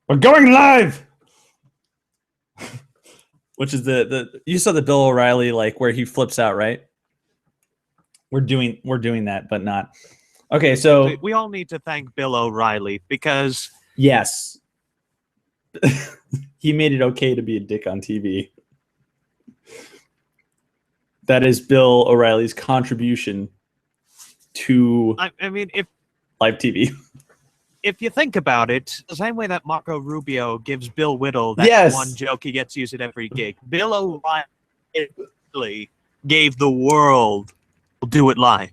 We're going live. Which is the you saw the Bill O'Reilly like where he flips out, right? We're doing that, but not. Okay, so we all need to thank Bill O'Reilly because yes, he made it okay to be a dick on TV. That is Bill O'Reilly's contribution to I mean, if live TV. If you think about it, the same way that Marco Rubio gives Bill Whittle that one joke he gets used at every gig, Bill O'Reilly gave the world "Do It Live."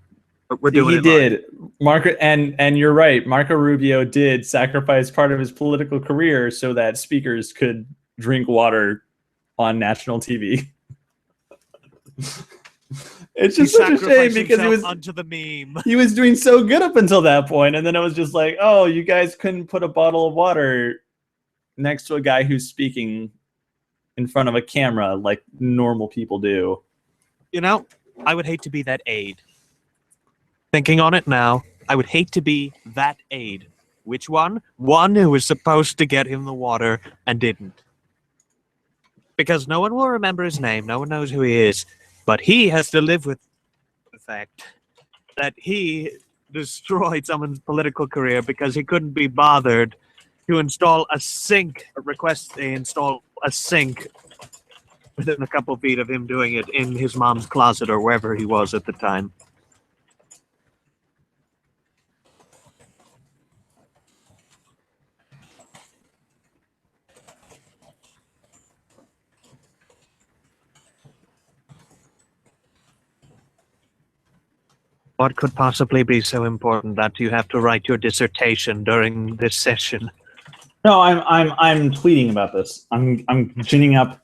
We're doing it live. He did. Marco, and you're right. Marco Rubio did sacrifice part of his political career so that speakers could drink water on national TV. It's just such a shame because he was onto the meme. He was doing so good up until that point, and then it was just like, oh, you guys couldn't put a bottle of water next to a guy who's speaking in front of a camera like normal people do. You know, I would hate to be that aide. Thinking on it now, I would hate to be that aide. Which one? One who was supposed to get him the water and didn't. Because no one will remember his name, no one knows who he is. But he has to live with the fact that he destroyed someone's political career because he couldn't be bothered to install a sink, request they install a sink within a couple feet of him doing it in his mom's closet or wherever he was at the time. What could possibly be so important that you have to write your dissertation during this session? No, I'm tweeting about this. I'm ginning up.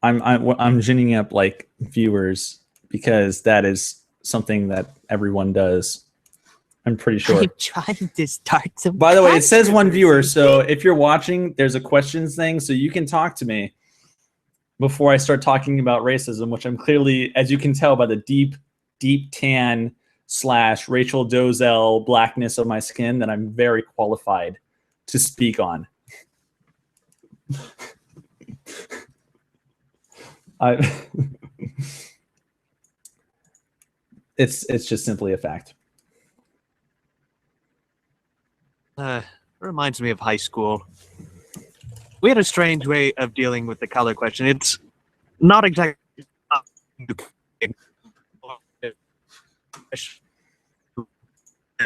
I'm ginning up like viewers because that is something that everyone does. I'm pretty sure. I'm trying to start some. By the way, it says one viewer, so if you're watching, there's a questions thing, so you can talk to me before I start talking about racism, which I'm clearly, as you can tell by the deep tan / Rachel Dolezal blackness of my skin, that I'm very qualified to speak on. It's just simply a fact. Reminds me of high school. We had a strange way of dealing with the color question. It's not exactly.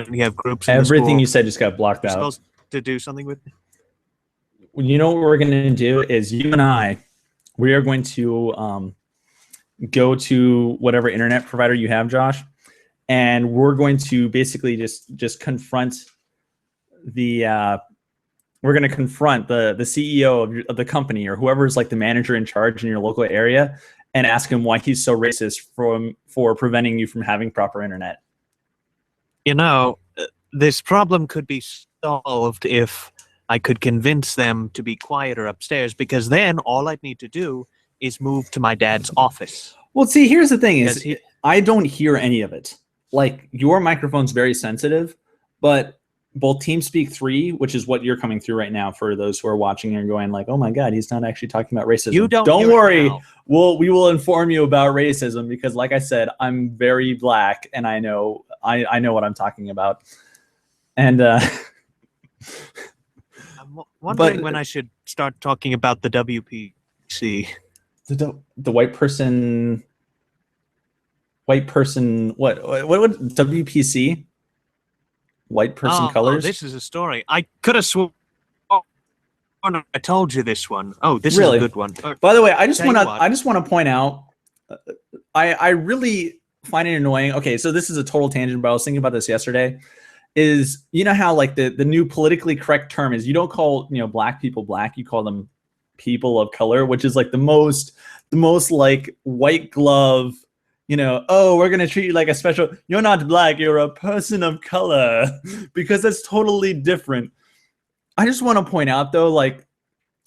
We have groups. Everything you said just got blocked out. Supposed to do something with. You know what we're going to do is you and I, we are going to go to whatever internet provider you have, Josh, and we're going to basically just confront the. We're going to confront the CEO of the company or whoever's like the manager in charge in your local area and ask him why he's so racist for preventing you from having proper internet. You know, this problem could be solved if I could convince them to be quieter upstairs, because then all I'd need to do is move to my dad's office. Well, see, here's the thing is I don't hear any of it. Like, your microphone's very sensitive, but both TeamSpeak 3, which is what you're coming through right now for those who are watching and going like, oh my God, he's not actually talking about racism. You don't worry. We will inform you about racism because, like I said, I'm very black and I know what I'm talking about. And I'm wondering when I should start talking about the WPC. The white person what WPC? White person colors. Oh, this is a story. I could have sworn I told you this one. Oh, this is a good one. By the way, I just want to point out, I really find it annoying. Okay, so this is a total tangent, but I was thinking about this yesterday. Is, you know how like the new politically correct term is you don't call black people black, you call them people of color, which is like the most like white glove. Oh, we're going to treat you like a special, you're not black, you're a person of color, because that's totally different. I just want to point out though, like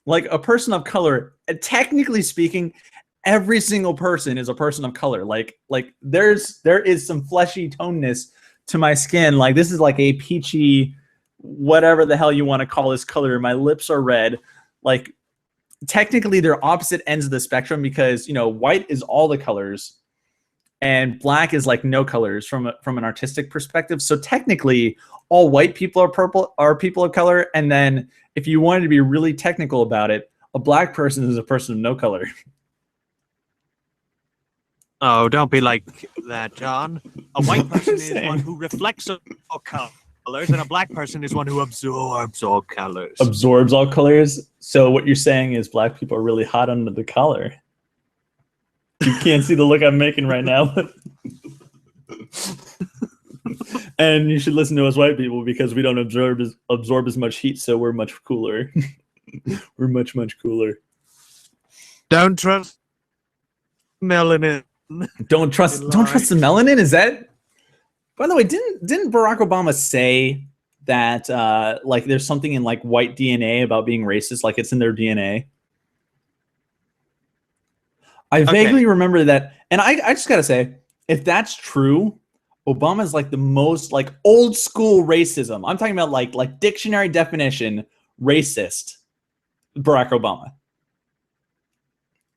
a person of color, technically speaking, every single person is a person of color. Like there is some fleshy toneness to my skin. Like this is like a peachy, whatever the hell you want to call this color. My lips are red. Like technically they're opposite ends of the spectrum because, you know, white is all the colors and black is like no colors from an artistic perspective. So technically all white people are people of color. And then if you wanted to be really technical about it, a black person is a person of no color. Oh, don't be like that, John. A white person is one who reflects all colors, and a black person is one who absorbs all colors. Absorbs all colors? So what you're saying is black people are really hot under the collar. You can't see the look I'm making right now. And you should listen to us white people because we don't absorb as much heat, so we're much cooler. We're much cooler. Don't trust melanin. Don't trust the melanin. Is that? By the way, didn't Barack Obama say that like there's something in like white DNA about being racist, like it's in their DNA? I vaguely remember that, and I just gotta say, if that's true, Obama's like the most like old school racism. I'm talking about like dictionary definition racist. Barack Obama.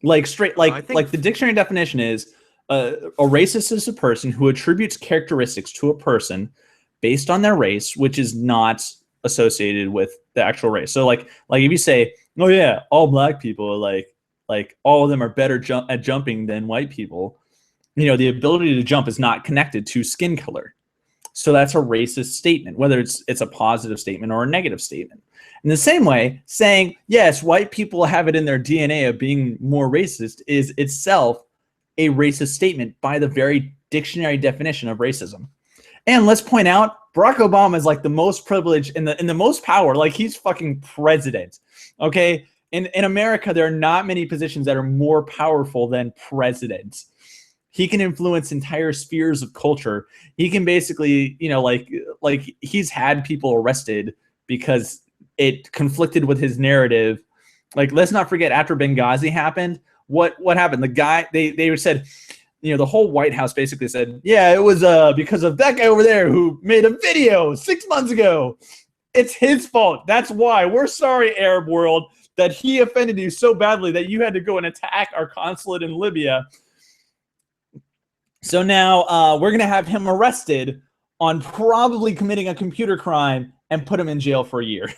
Like straight, like the dictionary definition is a racist is a person who attributes characteristics to a person based on their race, which is not associated with the actual race. So like if you say, oh yeah, all black people like all of them are better at jumping than white people, you know, the ability to jump is not connected to skin color. So that's a racist statement, whether it's a positive statement or a negative statement. In the same way, saying, yes, white people have it in their DNA of being more racist is itself a racist statement by the very dictionary definition of racism. And let's point out, Barack Obama is like the most privileged and the most power. Like he's fucking president. Okay? In America, there are not many positions that are more powerful than president. He can influence entire spheres of culture. He can basically, you know, like he's had people arrested because it conflicted with his narrative. Like, let's not forget, after Benghazi happened, what happened? The guy, they said, you know, the whole White House basically said, yeah, it was because of that guy over there who made a video 6 months ago. It's his fault. That's why. We're sorry, Arab world, that he offended you so badly that you had to go and attack our consulate in Libya. So now we're going to have him arrested on probably committing a computer crime and put him in jail for a year.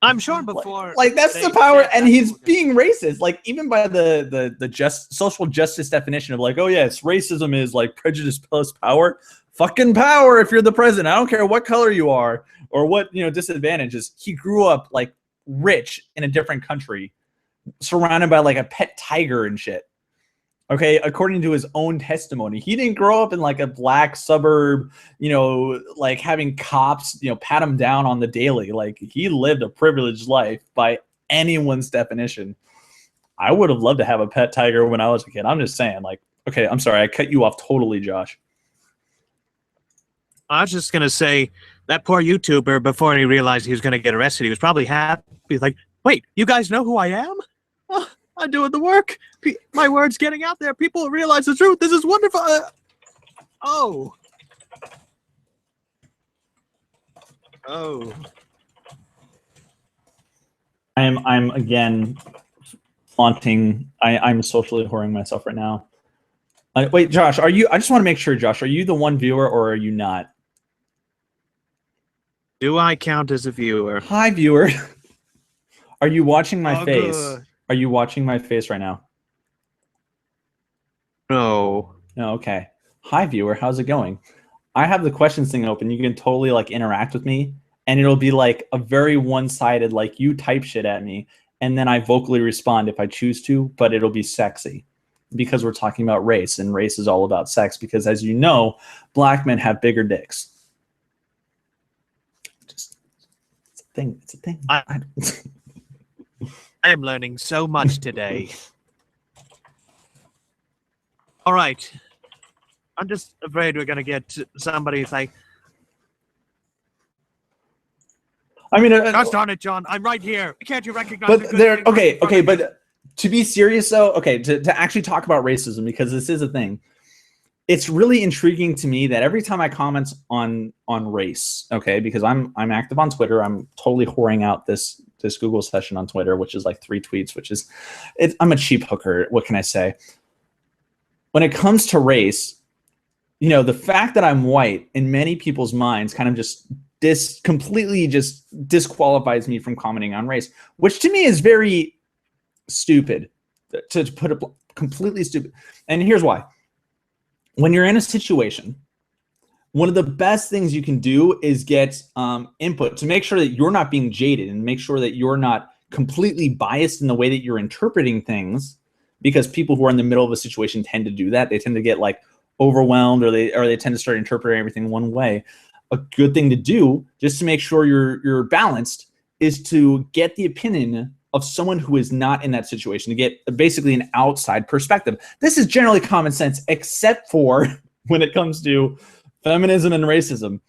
I'm sure before. Like that's the power, and he's being racist. Like even by the just social justice definition of like, oh yes, racism is like prejudice plus power. Fucking power if you're the president. I don't care what color you are or what, you know, disadvantages. He grew up like rich in a different country, surrounded by like a pet tiger and shit. Okay, according to his own testimony, he didn't grow up in like a black suburb, you know, like having cops, you know, pat him down on the daily. Like he lived a privileged life by anyone's definition. I would have loved to have a pet tiger when I was a kid. I'm just saying, like, okay, I'm sorry, I cut you off totally, Josh. I was just gonna say that poor YouTuber, before he realized he was gonna get arrested, he was probably happy. He's like, wait, you guys know who I am? Oh, I'm doing the work. My word's getting out there. People realize the truth. This is wonderful. Oh. I'm again flaunting. I'm socially whoring myself right now. Wait, Josh, are you? I just want to make sure, Josh, are you the one viewer or are you not? Do I count as a viewer? Hi, viewer. Are you watching my face? Good. Are you watching my face right now? No. No, okay. Hi, viewer. How's it going? I have the questions thing open. You can totally like interact with me, and it'll be like a very one-sided, like you type shit at me, and then I vocally respond if I choose to, but it'll be sexy because we're talking about race, and race is all about sex because, as you know, black men have bigger dicks. Just, it's a thing. It's a thing. I am learning so much today. All right. I'm just afraid we're going to get somebody who's like, I mean, gosh darn it, John, I'm right here. Can't you recognize but there, okay, but to be serious though, okay, to actually talk about racism, because this is a thing. it's really intriguing to me that every time I comment on race, okay, because I'm active on Twitter, I'm totally whoring out this Google session on Twitter, which is like 3 tweets, which is, I'm a cheap hooker. What can I say? When it comes to race, you know, the fact that I'm white in many people's minds kind of just completely just disqualifies me from commenting on race, which to me is very stupid, to put it completely stupid. And here's why. When you're in a situation, one of the best things you can do is get input to make sure that you're not being jaded and make sure that you're not completely biased in the way that you're interpreting things, because people who are in the middle of a situation tend to do that. They tend to get like overwhelmed, or they tend to start interpreting everything one way. A good thing to do, just to make sure you're balanced, is to get the opinion of someone who is not in that situation, to get basically an outside perspective. This is generally common sense, except for when it comes to feminism and racism.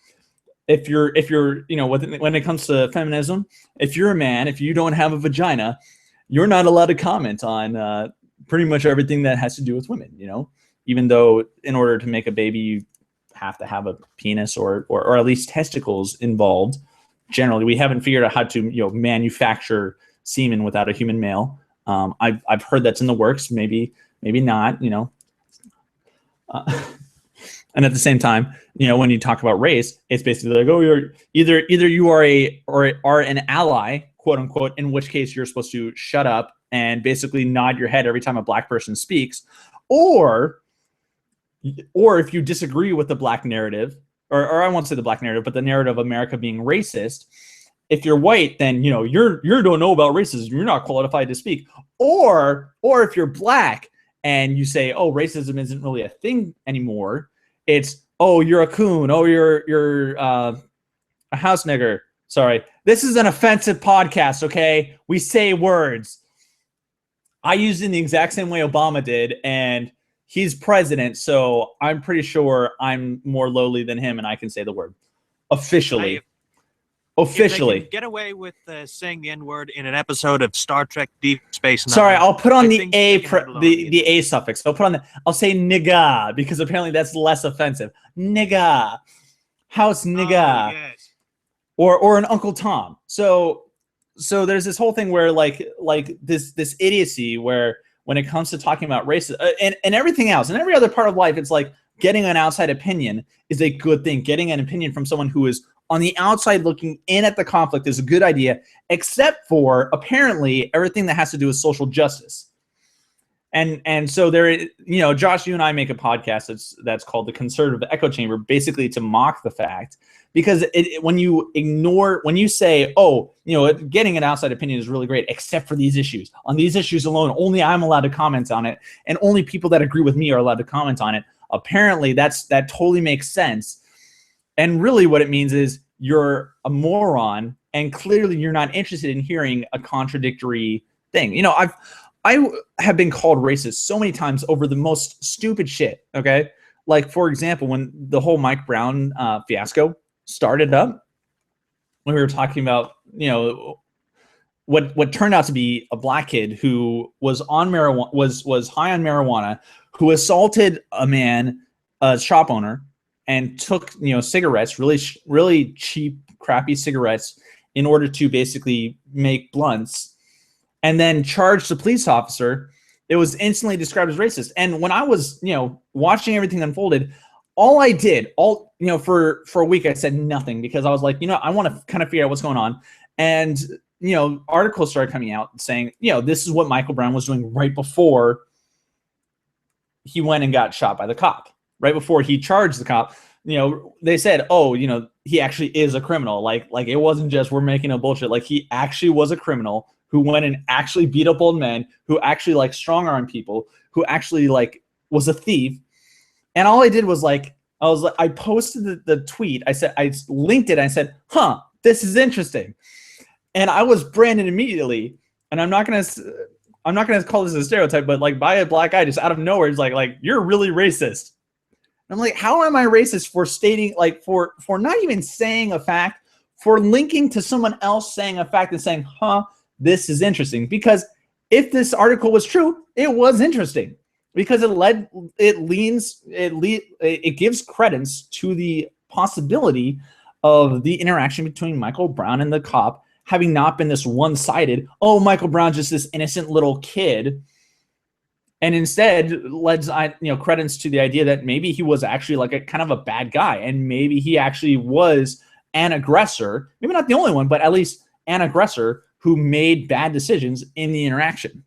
If you're, you know, when it comes to feminism, if you're a man, if you don't have a vagina, you're not allowed to comment on pretty much everything that has to do with women, you know, even though in order to make a baby, you have to have a penis or at least testicles involved. Generally, we haven't figured out how to, you know, manufacture semen without a human male. I've heard that's in the works. Maybe not, you know. And at the same time, you know, when you talk about race, it's basically like, oh, you're either you are an ally, quote unquote, in which case you're supposed to shut up and basically nod your head every time a black person speaks, or if you disagree with the black narrative, or I won't say the black narrative, but the narrative of America being racist. If you're white, then, you know, you don't know about racism. You're not qualified to speak. Or if you're black and you say, oh, racism isn't really a thing anymore. It's, oh, you're a coon. Oh, you're a house nigger. Sorry. This is an offensive podcast, okay? We say words. I used it in the exact same way Obama did, and he's president, so I'm pretty sure I'm more lowly than him, and I can say the word. Officially. If they can get away with saying the N-word in an episode of Star Trek Deep Space Nine. Sorry, I'll put on the A suffix. I'll say nigga, because apparently that's less offensive. Nigga. House nigga. Oh, yes. Or an Uncle Tom. So there's this whole thing where like this idiocy where when it comes to talking about racism and everything else and every other part of life, it's like getting an outside opinion is a good thing. Getting an opinion from someone who is on the outside looking in at the conflict is a good idea, except for apparently everything that has to do with social justice. And so there, you know, Josh, you and I make a podcast that's called The Conservative Echo Chamber, basically to mock the fact, because when you say, oh, you know, getting an outside opinion is really great, except for these issues. On these issues alone, only I'm allowed to comment on it, and only people that agree with me are allowed to comment on it. Apparently, that totally makes sense. And really what it means is you're a moron, and clearly you're not interested in hearing a contradictory thing. You know, I have been called racist so many times over the most stupid shit, okay? Like, for example, when the whole Mike Brown fiasco started up, when we were talking about, you know, what turned out to be a black kid who was on marijuana, was high on marijuana, who assaulted a shop owner, and took, you know, cigarettes, really cheap, crappy cigarettes, in order to basically make blunts, and then charged the police officer. It was instantly described as racist. And when I was, you know, watching everything unfolded, all I did, you know, for a week, I said nothing, because I was like, you know, I want to kind of figure out what's going on. And, you know, articles started coming out saying, you know, this is what Michael Brown was doing right before he went and got shot by the cop. Right before he charged the cop, you know, they said, oh, you know, he actually is a criminal. Like it wasn't just we're making a bullshit. Like, he actually was a criminal who went and actually beat up old men, who actually like strong-armed people, who actually like was a thief. And all I did was like, I posted the tweet. I linked it. And I said, huh, this is interesting. And I was branded immediately. And I'm not gonna call this a stereotype, but like by a black guy just out of nowhere, it's like you're really racist. I'm like, how am I racist for stating, like, for not even saying a fact, for linking to someone else saying a fact and saying, huh, this is interesting? Because if this article was true, it was interesting. because it gives credence to the possibility of the interaction between Michael Brown and the cop having not been this one-sided, oh, Michael Brown's just this innocent little kid, and instead lends credence to the idea that maybe he was actually like a kind of a bad guy, and maybe he actually was an aggressor, maybe not the only one, but at least an aggressor who made bad decisions in the interaction.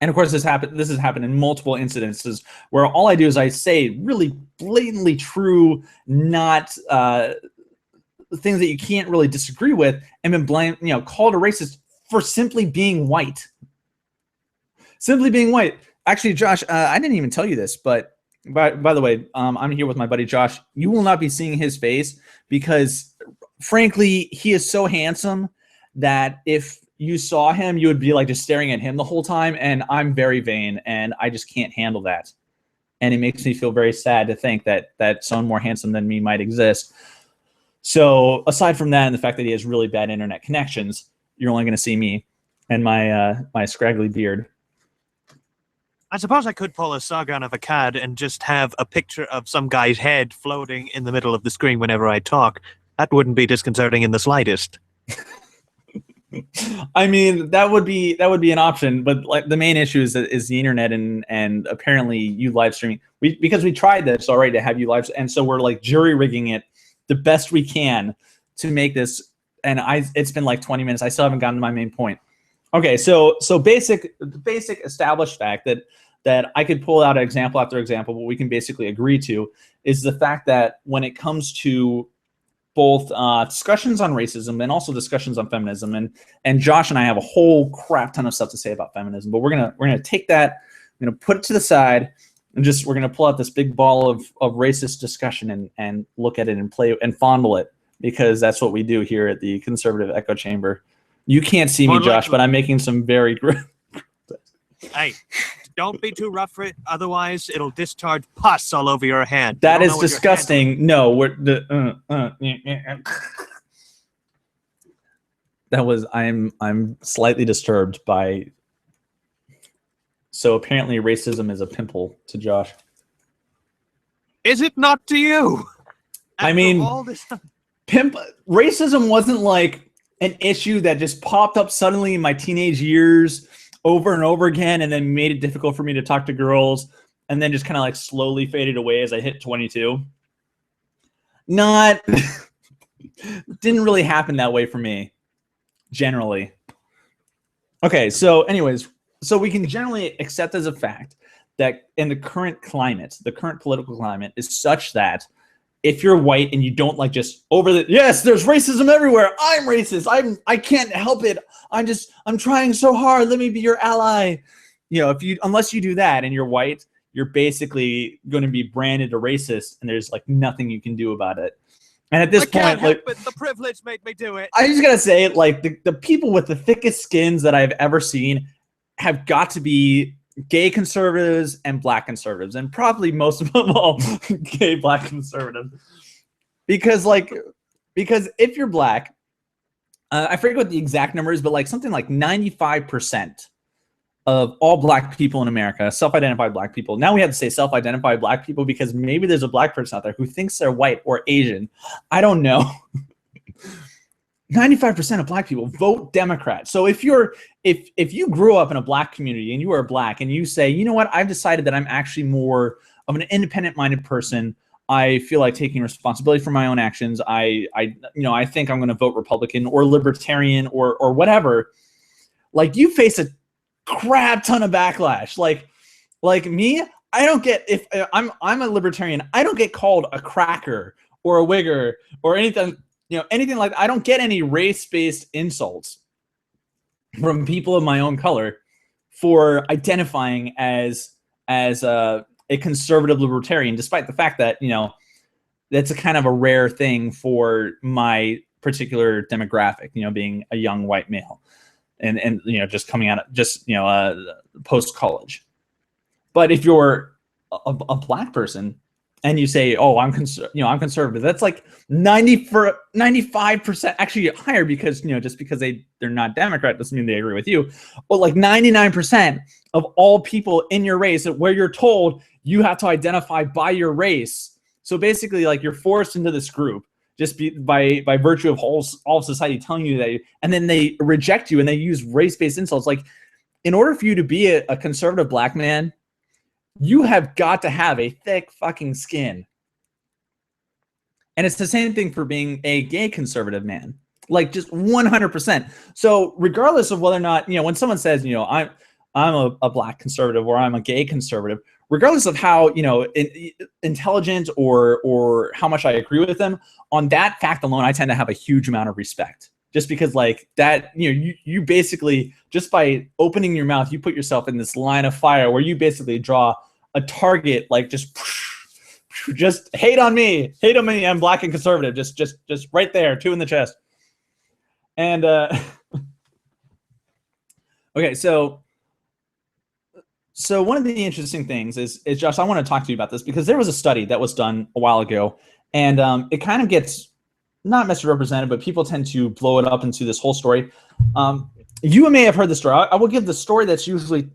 And of course, this has happened in multiple incidences where all I do is I say really blatantly true, not things that you can't really disagree with, and been called a racist for simply being white. Simply being white. Actually, Josh, I didn't even tell you this, but by the way, I'm here with my buddy Josh. You will not be seeing his face because, frankly, he is so handsome that if you saw him, you would be like just staring at him the whole time. And I'm very vain, and I just can't handle that. And it makes me feel very sad to think that someone more handsome than me might exist. So aside from that, and the fact that he has really bad internet connections, you're only going to see me and my scraggly beard. I suppose I could pull a Sargon of Akkad and just have a picture of some guy's head floating in the middle of the screen whenever I talk. That wouldn't be disconcerting in the slightest. I mean, that would be an option, but like the main issue is the internet and apparently you live streaming. Because we tried this already to have you live, and so we're like jury rigging it the best we can to make this. And it's been like 20 minutes. I still haven't gotten to my main point. Okay, so basic established fact that I could pull out example after example, but we can basically agree to is the fact that when it comes to both discussions on racism and also discussions on feminism, and Josh and I have a whole crap ton of stuff to say about feminism, but we're gonna take that, we're gonna put it to the side, and we're gonna pull out this big ball of racist discussion and look at it and play and fondle it, because that's what we do here at the Conservative Echo Chamber. You can't see me, Josh, but I'm making some very Hey, don't be too rough for it, otherwise it'll discharge pus all over your hand. That is disgusting. No, that was I'm slightly disturbed by. So apparently racism is a pimple to Josh. Is it not to you? I mean, racism wasn't like an issue that just popped up suddenly in my teenage years over and over again and then made it difficult for me to talk to girls and then just kind of like slowly faded away as I hit 22. Didn't really happen that way for me, generally. Okay, so anyways, so we can generally accept as a fact that in the current climate, the current political climate is such that if you're white and you don't like just yes, there's racism everywhere. I'm racist. I can't help it. I'm trying so hard. Let me be your ally. Unless you do that and you're white, you're basically going to be branded a racist, and there's like nothing you can do about it. And at this point, like the privilege made me do it. I just gotta say, like the people with the thickest skins that I've ever seen have got to be gay conservatives and black conservatives, and probably most of them all gay black conservatives, because if you're black, I forget what the exact number is, but like something like 95% of all black people in America, self-identified black people. Now we have to say self-identified black people because maybe there's a black person out there who thinks they're white or Asian. I don't know. 95% of black people vote Democrat. So if you grew up in a black community and you are black and you say, you know what, I've decided that I'm actually more of an independent-minded person. I feel like taking responsibility for my own actions. I think I'm going to vote Republican or Libertarian or whatever. Like, you face a crap ton of backlash. Like me, I don't get, if I'm a Libertarian, I don't get called a cracker or a wigger or anything. Anything like that. I don't get any race-based insults from people of my own color for identifying as a conservative libertarian, despite the fact that, that's a kind of a rare thing for my particular demographic, being a young white male and just coming out of post-college. But if you're a black person, and you say, "Oh, I'm I'm conservative," that's like 95%, actually higher, because just because they're not Democrat doesn't mean they agree with you. But like 99% of all people in your race, where you're told you have to identify by your race. So basically, like, you're forced into this group just by virtue of all of society telling you that, and then they reject you and they use race-based insults. Like, in order for you to be a conservative black man, you have got to have a thick fucking skin. And it's the same thing for being a gay conservative man, like just 100%. So regardless of whether or not, when someone says, I'm a black conservative or I'm a gay conservative, regardless of how, intelligent or how much I agree with them, on that fact alone, I tend to have a huge amount of respect. Just because, like, that, you basically, just by opening your mouth, you put yourself in this line of fire where you basically draw a target, like, just hate on me, I'm black and conservative, just right there, 2 in the chest. And okay, so one of the interesting things is Josh, I want to talk to you about this, because there was a study that was done a while ago, and it kind of gets not misrepresented, but people tend to blow it up into this whole story. You may have heard the story. I will give the story that's usually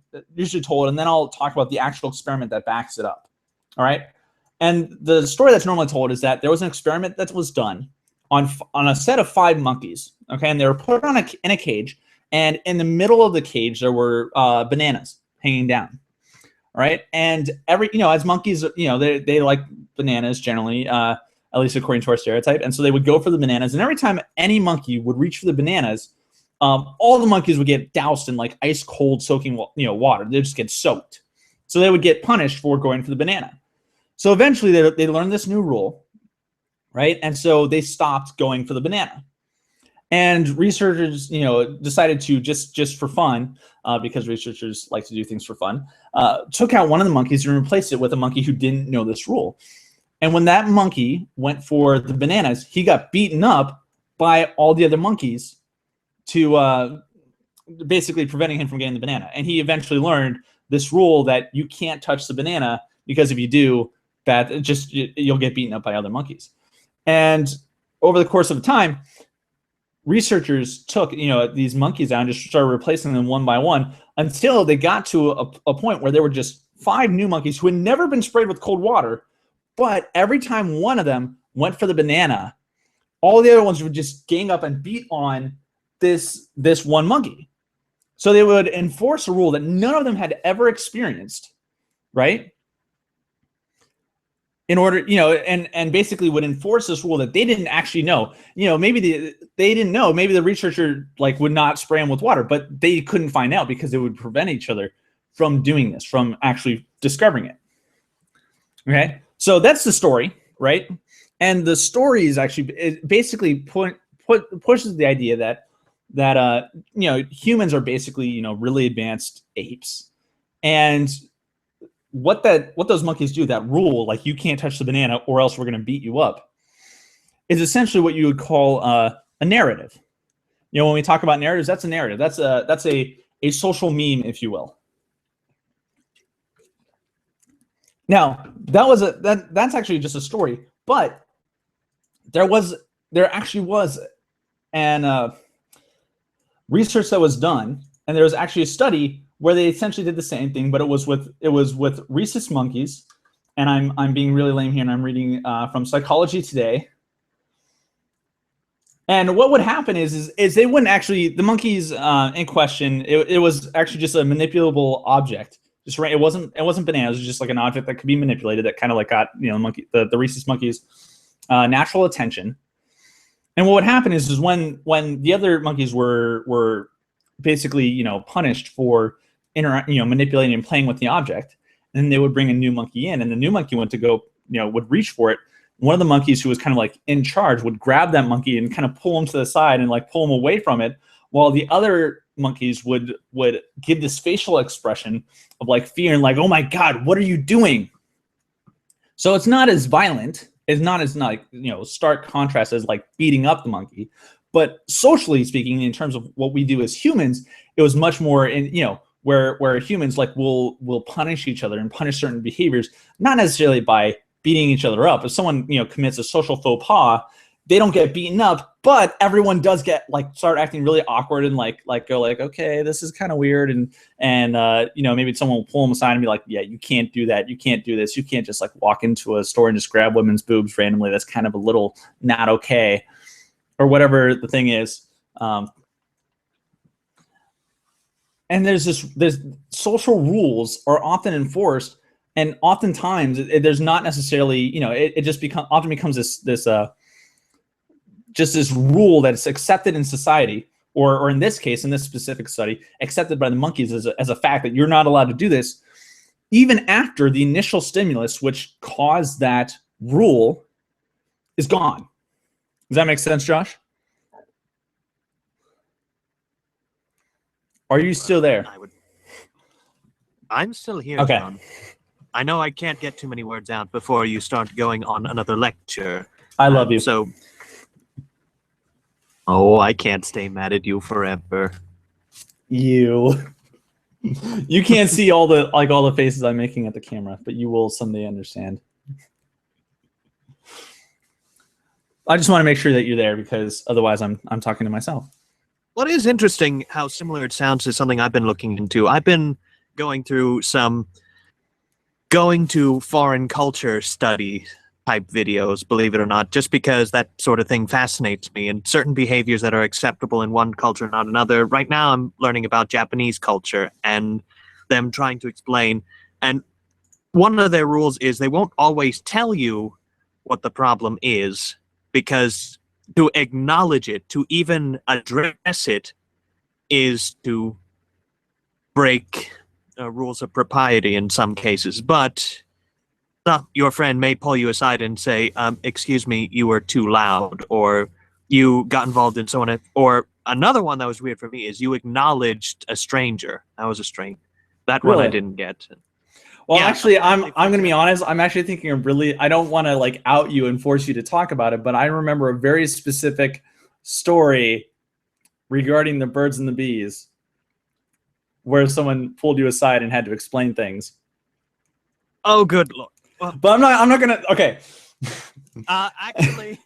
told, and then I'll talk about the actual experiment that backs it up. All right. And the story that's normally told is that there was an experiment that was done on a set of 5 monkeys. Okay, and they were put in a cage, and in the middle of the cage there were bananas hanging down. All right, and as monkeys, they like bananas generally. At least according to our stereotype. And so they would go for the bananas. And every time any monkey would reach for the bananas, all the monkeys would get doused in like ice cold soaking water. They'd just get soaked. So they would get punished for going for the banana. So eventually they learned this new rule, right? And so they stopped going for the banana. And researchers, decided to just for fun, because researchers like to do things for fun, took out one of the monkeys and replaced it with a monkey who didn't know this rule. And when that monkey went for the bananas, he got beaten up by all the other monkeys to basically preventing him from getting the banana. And he eventually learned this rule that you can't touch the banana, because if you do, you'll get beaten up by other monkeys. And over the course of time, researchers took these monkeys out and just started replacing them one by one, until they got to a point where there were just 5 new monkeys who had never been sprayed with cold water. But every time one of them went for the banana, all the other ones would just gang up and beat on this one monkey. So they would enforce a rule that none of them had ever experienced, right? In order, and basically would enforce this rule that they didn't actually know. Maybe they didn't know. Maybe the researcher would not spray them with water, but they couldn't find out because they would prevent each other from doing this, from actually discovering it. Okay. So that's the story, right? And the story is actually basically pushes the idea that humans are basically really advanced apes, and what those monkeys do, that rule, like you can't touch the banana or else we're going to beat you up, is essentially what you would call a narrative. When we talk about narratives, that's a narrative. That's a social meme, if you will. Now, that's actually just a story, but there actually was an research that was done, and there was actually a study where they essentially did the same thing, but it was with rhesus monkeys. And I'm being really lame here, and I'm reading from Psychology Today. And what would happen is they wouldn't actually, the monkeys in question, it was actually just a manipulable object. Just right, it wasn't bananas. It was just like an object that could be manipulated, that kind of like got the rhesus monkeys natural attention. And what would happen is when the other monkeys were basically punished for manipulating and playing with the object, and then they would bring a new monkey in, and the new monkey went to go would reach for it. One of the monkeys who was kind of like in charge would grab that monkey and kind of pull him to the side and like pull him away from it, while the other monkeys would give this facial expression of like fear and like, oh my God, what are you doing? So it's not as violent. It's not as stark contrast as like beating up the monkey. But socially speaking, in terms of what we do as humans, it was much more where humans like will punish each other and punish certain behaviors, not necessarily by beating each other up. If someone, commits a social faux pas, they don't get beaten up, but everyone does get start acting really awkward and go okay, this is kind of weird. And maybe someone will pull them aside and be like, yeah, you can't do that. You can't do this. You can't just walk into a store and just grab women's boobs randomly. That's kind of a little not okay, or whatever the thing is. And there's social rules are often enforced, and oftentimes there's not necessarily, it just often becomes this rule that's accepted in society, or in this case, in this specific study, accepted by the monkeys as a fact that you're not allowed to do this, even after the initial stimulus, which caused that rule, is gone. Does that make sense, Josh? Are you still there? I'm still here, okay. John. I know I can't get too many words out before you start going on another lecture. I love you. So, I can't stay mad at you forever. You can't see all the faces I'm making at the camera, but you will someday understand. I just want to make sure that you're there, because otherwise I'm talking to myself. Well, it is interesting how similar it sounds to something I've been looking into. I've been going through going to foreign culture study type videos, believe it or not, just because that sort of thing fascinates me, and certain behaviors that are acceptable in one culture, not another. Right now, I'm learning about Japanese culture and them trying to explain. And one of their rules is they won't always tell you what the problem is, because to acknowledge it, to even address it, is to break rules of propriety in some cases. But your friend may pull you aside and say, excuse me, you were too loud, or you got involved in someone. Or another one that was weird for me is you acknowledged a stranger. That was a strange. That really? One I didn't get. Well, yeah, actually, I'm going to be honest. I'm actually thinking of I don't want to out you and force you to talk about it, but I remember a very specific story regarding the birds and the bees, where someone pulled you aside and had to explain things. Oh, good Lord. Well, but I'm not gonna. Okay. Actually,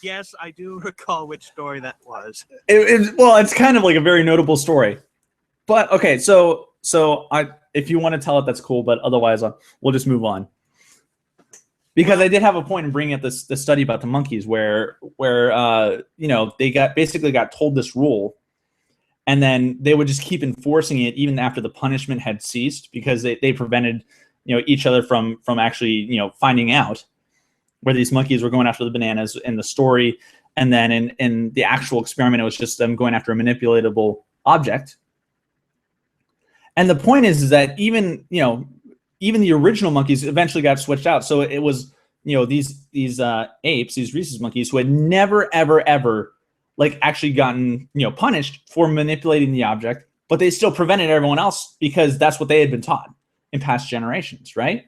yes, I do recall which story that was. It's kind of a very notable story. But okay, so if you want to tell it, that's cool. But otherwise, we'll just move on. Because I did have a point in bringing up this study about the monkeys, where they basically got told this rule, and then they would just keep enforcing it even after the punishment had ceased, because they prevented each other from actually finding out where these monkeys were going after the bananas in the story, and then in the actual experiment, it was just them going after a manipulatable object. And the point is that even the original monkeys eventually got switched out. So it was these apes, these rhesus monkeys, who had never ever actually gotten punished for manipulating the object, but they still prevented everyone else because that's what they had been taught in past generations, right?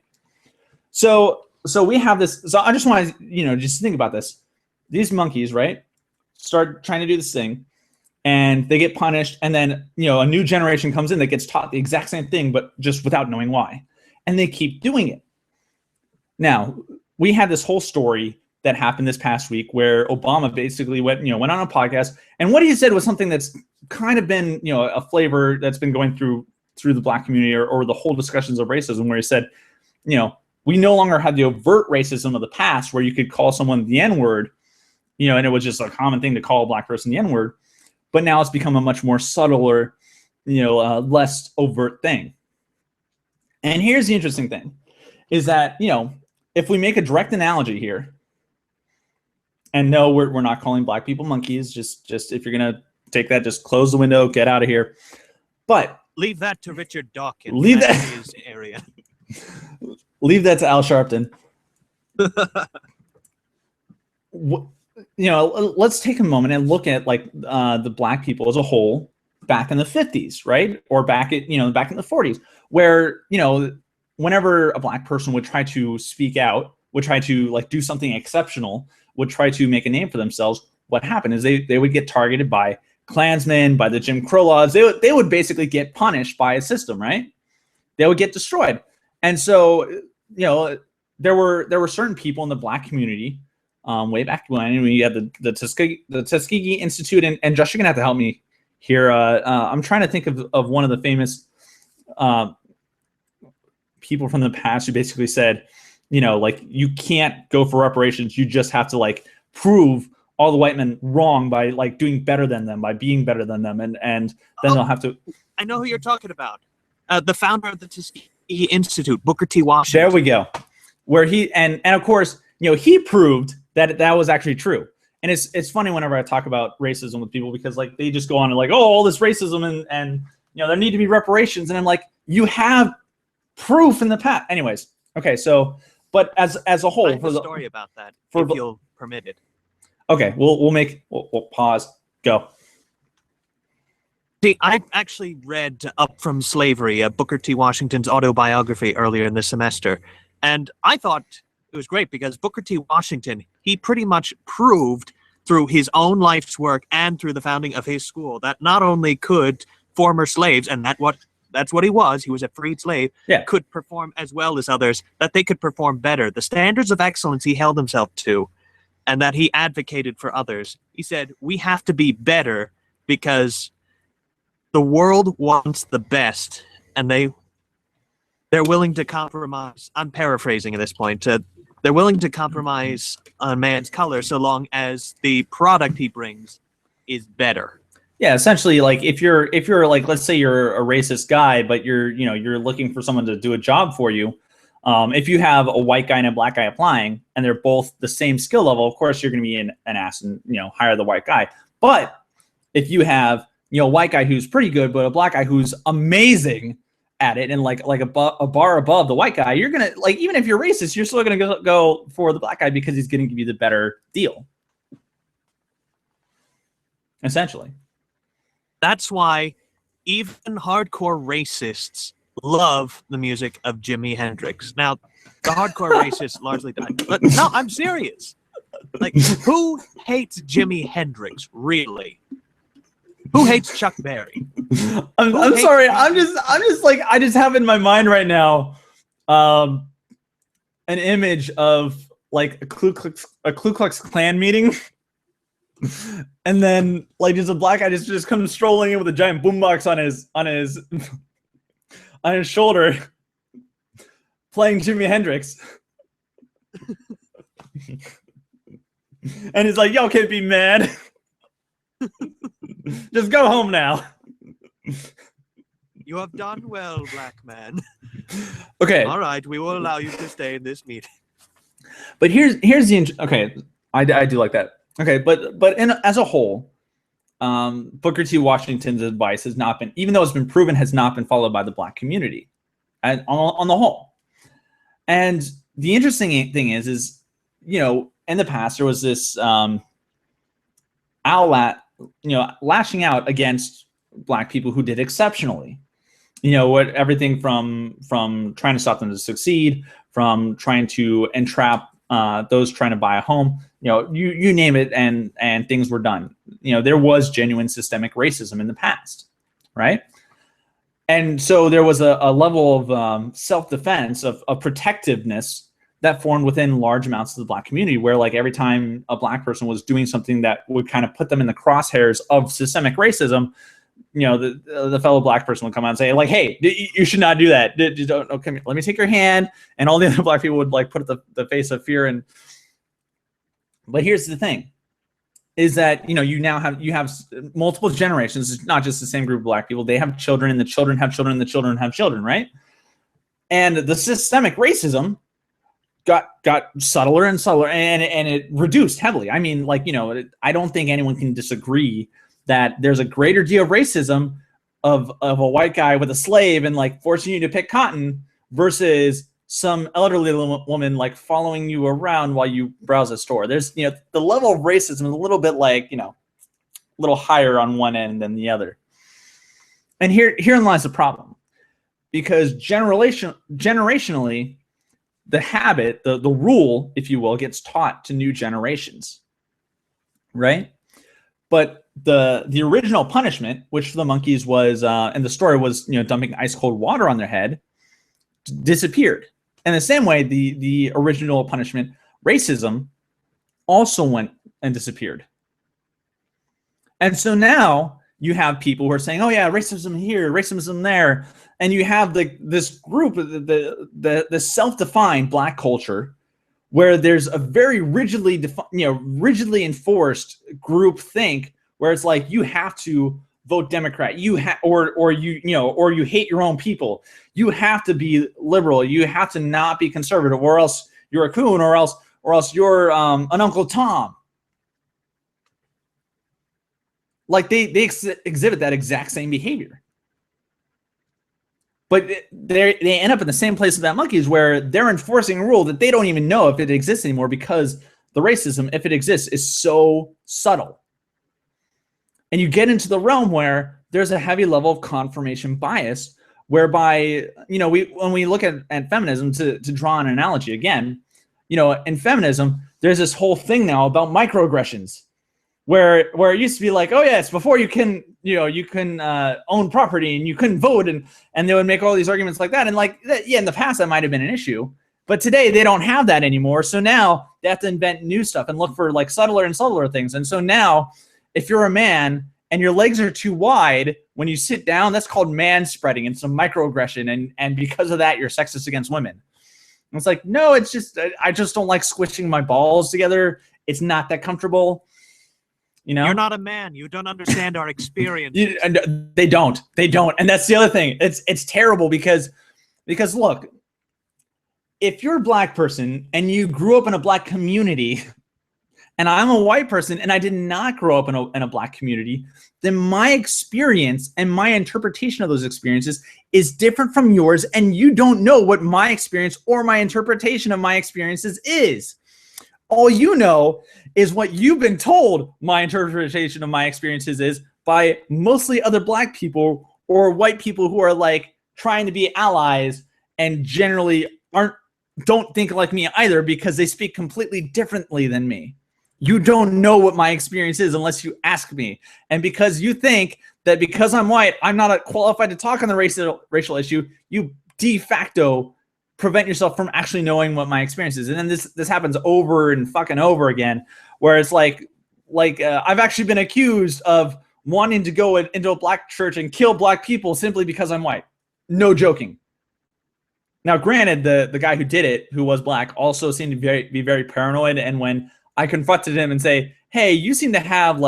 So we have this. So I just want to just think about this. These monkeys, right, start trying to do this thing, and they get punished, and then a new generation comes in that gets taught the exact same thing, but just without knowing why, and they keep doing it. Now, we had this whole story that happened this past week where Obama basically went on a podcast, and what he said was something that's kind of been a flavor that's been going through the Black community, or the whole discussions of racism, where he said, we no longer have the overt racism of the past where you could call someone the N-word, and it was just a common thing to call a Black person the N-word. But now it's become a much more subtler, less overt thing. And here's the interesting thing, is that, if we make a direct analogy here, and no, we're not calling Black people monkeys, just if you're going to take that, just close the window, get out of here. But leave that to Richard Dawkins. Leave that his area. Leave that to Al Sharpton. Let's take a moment and look at the Black people as a whole back in the 50s, right? Or back in the 40s, where, whenever a Black person would try to speak out, would try to do something exceptional, would try to make a name for themselves, what happened is they would get targeted by Klansmen, by the Jim Crow laws. They would basically get punished by a system, right? They would get destroyed. And so, there were certain people in the Black community way back when we had the Tuskegee Institute, and Josh, you're gonna have to help me here. I'm trying to think of one of the famous people from the past who basically said, like, you can't go for reparations. You just have to like prove all the white men wrong by like doing better than them, by being better than them, and then they'll have to. I know who you're talking about. The founder of the Tuskegee Institute, Booker T. Washington. There we go. Where he and of course, he proved that was actually true. And it's funny whenever I talk about racism with people, because like they just go on and like, oh, all this racism and there need to be reparations, and I'm like, you have proof in the past. Anyways, okay, so but as a whole, I have a story about that, if you'll permit it. Okay, we'll pause. Go. See, I actually read Up From Slavery, Booker T. Washington's autobiography, earlier in the semester, and I thought it was great because Booker T. Washington, he pretty much proved through his own life's work and through the founding of his school that not only could former slaves, and that's what he was a freed slave, could perform as well as others, that they could perform better. The standards of excellence he held himself to, and that he advocated for others. He said, we have to be better because the world wants the best, and they're willing to compromise. I'm paraphrasing at this point. They're willing to compromise on man's color so long as the product he brings is better. Yeah, essentially, like if you're like, let's say you're a racist guy, but you're looking for someone to do a job for you. If you have a white guy and a black guy applying, and they're both the same skill level, of course you're going to be an ass and hire the white guy. But if you have a white guy who's pretty good, but a black guy who's amazing at it, and like a bar above the white guy, you're gonna, like, even if you're racist, you're still gonna go for the black guy because he's gonna give you the better deal. Essentially, that's why even hardcore racists love the music of Jimi Hendrix. Now, the hardcore racists largely died, but no, I'm serious. Like, who hates Jimi Hendrix, really? Who hates Chuck Berry? I'm sorry. I'm just like, I just have in my mind right now an image of like a Ku Klux Klan meeting, and then like just a black guy just comes strolling in with a giant boombox on his shoulder, playing Jimi Hendrix, and he's like, "Y'all can't be mad." Just go home now. You have done well, black man. Okay. All right, we will allow you to stay in this meeting. But here's the okay. I do like that. Okay, but as a whole, Booker T. Washington's advice has not been, even though it's been proven, has not been followed by the black community, and on the whole. And the interesting thing is in the past there was this lashing out against black people who did exceptionally. Everything from trying to stop them to succeed, from trying to entrap those trying to buy a home, you name it, and things were done. There was genuine systemic racism in the past, right? And so there was a level of self-defense, of protectiveness that formed within large amounts of the black community, where like every time a black person was doing something that would kind of put them in the crosshairs of systemic racism, the fellow black person would come out and say like, "Hey, you should not do that. Don't, come here. Let me take your hand." And all the other black people would like put the face of fear. But here's the thing, is that you have multiple generations. It's not just the same group of black people. They have children, and the children have children, and the children have children, right? And the systemic racism got subtler and subtler, and it reduced heavily. I mean, I don't think anyone can disagree that there's a greater deal of racism of a white guy with a slave and like forcing you to pick cotton versus some elderly woman like following you around while you browse a store. There's the level of racism is a little bit like a little higher on one end than the other. And herein lies the problem, because generationally, the habit, the rule, if you will, gets taught to new generations, right? But the original punishment, which for the monkeys was, and the story was, dumping ice cold water on their head, disappeared. In the same way, the original punishment, racism, also went and disappeared. And so now you have people who are saying, "Oh yeah, racism here, racism there," and you have this group, the self-defined Black culture, where there's a very rigidly rigidly enforced group think, where it's like you have to vote Democrat, or you hate your own people, you have to be liberal, you have to not be conservative, or else you're a coon, or else you're an Uncle Tom. Like they exhibit that exact same behavior, but they end up in the same place with that monkeys, where they're enforcing a rule that they don't even know if it exists anymore, because the racism, if it exists, is so subtle. And you get into the realm where there's a heavy level of confirmation bias, whereby, when we look at feminism, to draw an analogy again, in feminism, there's this whole thing now about microaggressions, where it used to be like, oh yes, before you can own property and you couldn't vote, and they would make all these arguments like that, and in the past that might have been an issue, but today they don't have that anymore. So now they have to invent new stuff and look for like subtler and subtler things. And so now, if you're a man and your legs are too wide when you sit down, that's called manspreading. It's a microaggression, and because of that, you're sexist against women. And it's like, no, it's just I just don't like squishing my balls together. It's not that comfortable. You're not a man. You don't understand our experience. They don't, and that's the other thing. It's terrible because look, if you're a Black person and you grew up in a Black community, and I'm a white person and I did not grow up in a Black community, then my experience and my interpretation of those experiences is different from yours, and you don't know what my experience or my interpretation of my experiences is. All you know is what you've been told my interpretation of my experiences is by mostly other Black people or white people who are like trying to be allies and generally don't think like me either, because they speak completely differently than me. You don't know what my experience is unless you ask me. And because you think that because I'm white, I'm not qualified to talk on the racial issue, you de facto prevent yourself from actually knowing what my experience is. And then this happens over and fucking over again, where it's like I've actually been accused of wanting to go into a Black church and kill Black people simply because I'm white. No joking. Now, granted, the guy who did it, who was Black, also seemed to be very paranoid. And when I confronted him and say, hey, you seem to have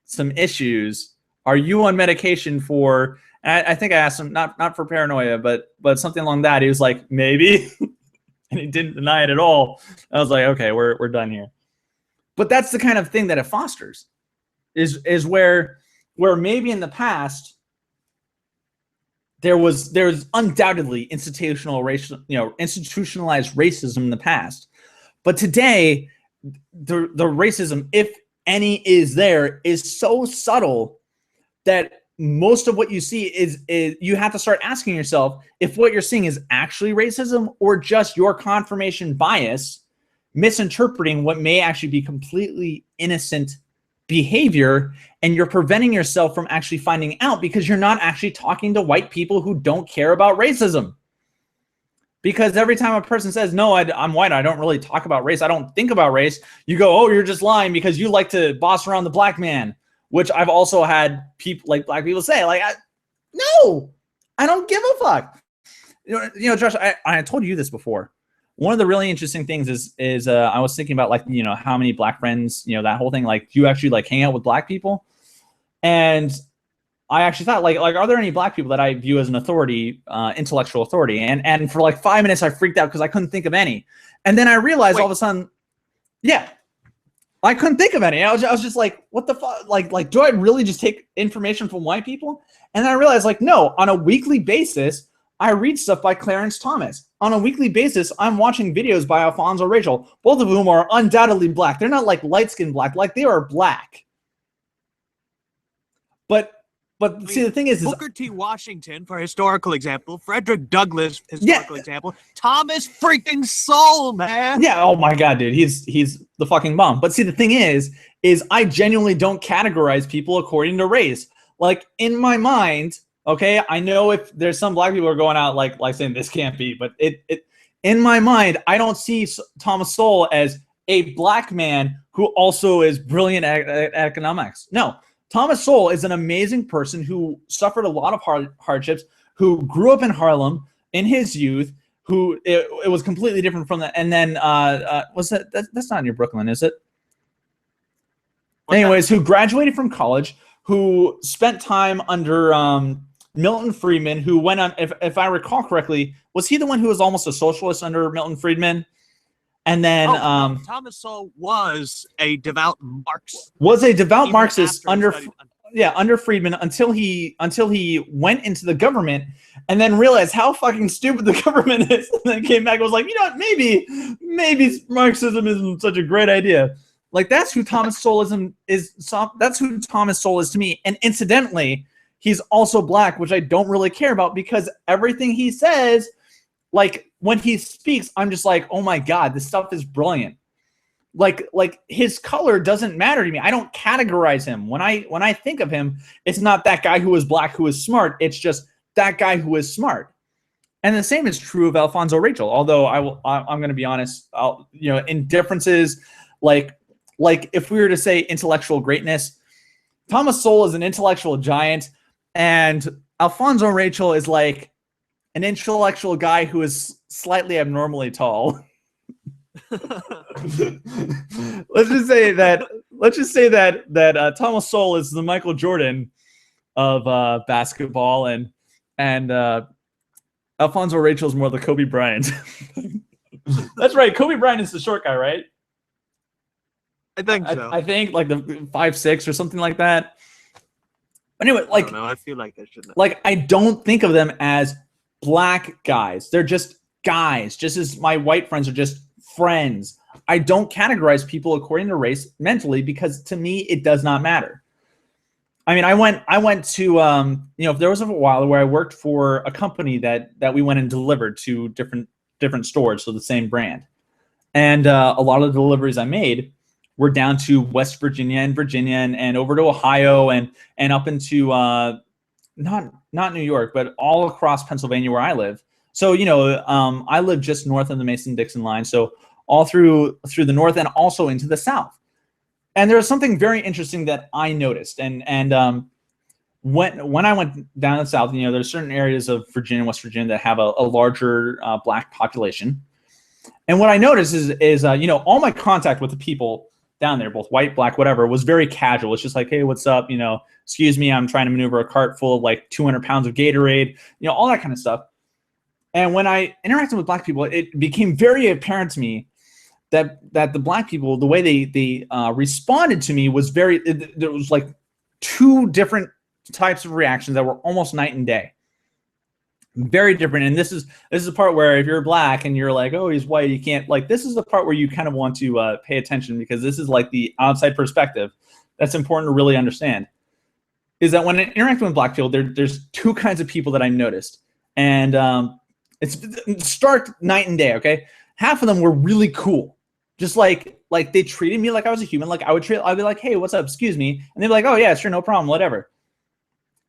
some issues. Are you on medication for, and I think I asked him, not for paranoia, but something along that. He was like, maybe. And he didn't deny it at all. I was like, okay, we're done here. But that's the kind of thing that it fosters, is where maybe in the past there's undoubtedly institutionalized racism in the past. But today, the racism, if any is there, is so subtle that most of what you see is you have to start asking yourself if what you're seeing is actually racism or just your confirmation bias misinterpreting what may actually be completely innocent behavior, and you're preventing yourself from actually finding out because you're not actually talking to white people who don't care about racism. Because every time a person says, no, I'm white, I don't really talk about race, I don't think about race, you go, oh, you're just lying because you like to boss around the Black man, which I've also had people like Black people say, like, no, I don't give a fuck. Josh, I told you this before. One of the really interesting things is I was thinking about how many Black friends, that whole thing, like, do you actually hang out with Black people? And I actually thought, are there any Black people that I view as an authority, intellectual authority? And for 5 minutes, I freaked out because I couldn't think of any. And then I realized all of a sudden, yeah, I couldn't think of any. I was just like, what the fuck? Like, do I really just take information from white people? And then I realized, no, on a weekly basis, I read stuff by Clarence Thomas. On a weekly basis, I'm watching videos by Alfonso Rachel, both of whom are undoubtedly Black. They're not light-skinned Black, they are Black. But see, the thing is Booker T. Washington, for historical example, Frederick Douglass, historical example, Thomas freaking Sowell, man. Yeah, oh my God, dude, he's the fucking bomb. But see, the thing is I genuinely don't categorize people according to race. In my mind, Okay, I know if there's some black people who are going out like saying this can't be, but it in my mind, I don't see Thomas Sowell as a black man who also is brilliant at economics. No, Thomas Sowell is an amazing person who suffered a lot of hardships, who grew up in Harlem in his youth, who it was completely different from that. And then was that's not near Brooklyn, is it? Anyways, who graduated from college, who spent time under Milton Friedman, who went on, if I recall correctly, was he the one who was almost a socialist under Milton Friedman? And then Thomas Sowell was a devout Marxist. Was a devout Marxist under Friedman until he went into the government and then realized how fucking stupid the government is, and then came back and was like, you know what, maybe Marxism isn't such a great idea. Like, that's who Thomas Sowell is. That's who Thomas Sowell is to me. And incidentally, he's also black, which I don't really care about, because everything he says, like when he speaks, I'm just like, oh my God, this stuff is brilliant. Like his color doesn't matter to me. I don't categorize him. When I think of him, it's not that guy who is black who is smart. It's just that guy who is smart. And the same is true of Alfonso Rachel. Although I'm going to be honest, in differences, like if we were to say intellectual greatness, Thomas Sowell is an intellectual giant, and Alfonso Rachel is like an intellectual guy who is slightly abnormally tall. Let's just say that Thomas Sowell is the Michael Jordan of basketball, and Alfonso Rachel is more the Kobe Bryant. That's right. Kobe Bryant is the short guy, right? I think so. I think like the 5'6" or something like that. But anyway, like, I feel like I shouldn't. Like, I don't think of them as black guys. They're just guys, just as my white friends are just friends. I don't categorize people according to race mentally, because to me it does not matter. I mean, I went to there was a while where I worked for a company that we went and delivered to different stores, so the same brand, and a lot of the deliveries I made were down to West Virginia and over to Ohio and up into not New York, but all across Pennsylvania where I live. So I live just north of the Mason-Dixon line, so all through the north and also into the south. And there was something very interesting that I noticed, and when I went down the south, there's certain areas of Virginia, West Virginia, that have a larger black population. And what I noticed is all my contact with the people down there, both white, black, whatever, was very casual. It's just like, hey, what's up? Excuse me, I'm trying to maneuver a cart full of like 200 pounds of Gatorade, all that kind of stuff. And when I interacted with black people, it became very apparent to me that the black people, the way they responded to me was there was like two different types of reactions that were almost night and day. Very different. And this is the part where if you're black and you're like, oh, he's white, you can't, like, this is the part where you kind of want to pay attention, because this is like the outside perspective that's important to really understand. Is that when I interact with black people, there's two kinds of people that I noticed, and it's stark night and day. Okay, half of them were really cool, just like they treated me like I was a human. Like I'd be like, hey, what's up? Excuse me, and they'd be like, oh yeah, sure, no problem, whatever.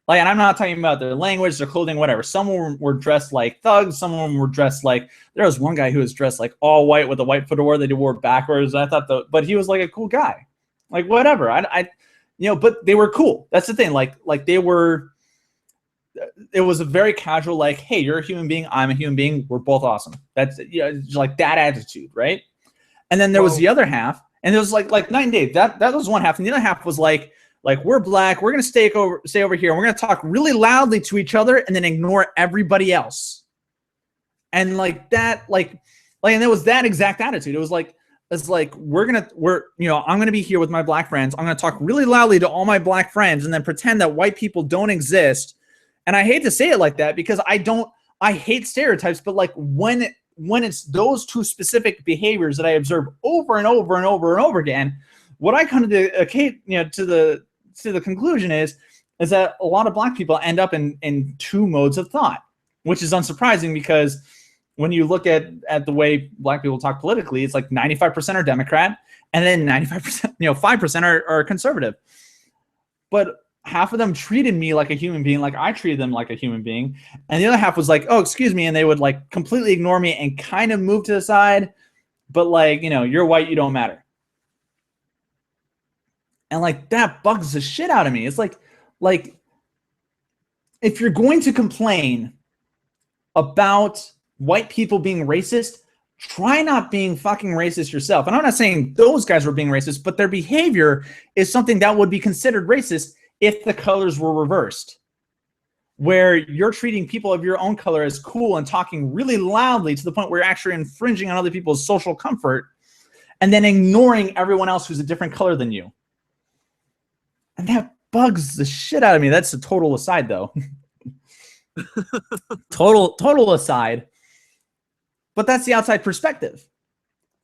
Like, and I'm not talking about their language, their clothing, whatever. Some were dressed like thugs. Some of them were dressed like, there was one guy who was dressed like all white with a white fedora that he wore backwards. I thought but he was like a cool guy, like whatever. But they were cool. That's the thing. Like they were. It was a very casual, like, hey, you're a human being, I'm a human being, we're both awesome. That's like that attitude, right? And then there was the other half, and it was like night and day. That was one half, and the other half was like we're black, we're gonna stay over here, and we're gonna talk really loudly to each other, and then ignore everybody else. And like that, and it was that exact attitude. It was like I'm gonna be here with my black friends. I'm gonna talk really loudly to all my black friends, and then pretend that white people don't exist. And I hate to say it like that, because I hate stereotypes, but like when it's those two specific behaviors that I observe over and over and over and over again, what I come to the conclusion is that a lot of black people end up in two modes of thought, which is unsurprising, because when you look at the way black people talk politically, it's like 95% are Democrat, and then 95%, 5% are conservative. But half of them treated me like a human being, like I treated them like a human being. And the other half was like, oh, excuse me. And they would like completely ignore me and kind of move to the side. But like, you know, you're white, you don't matter. And like, that bugs the shit out of me. It's like if you're going to complain about white people being racist, try not being fucking racist yourself. And I'm not saying those guys were being racist, but their behavior is something that would be considered racist if the colors were reversed, where you're treating people of your own color as cool and talking really loudly to the point where you're actually infringing on other people's social comfort, and then ignoring everyone else who's a different color than you. And that bugs the shit out of me. That's a total aside, though. total aside. But that's the outside perspective.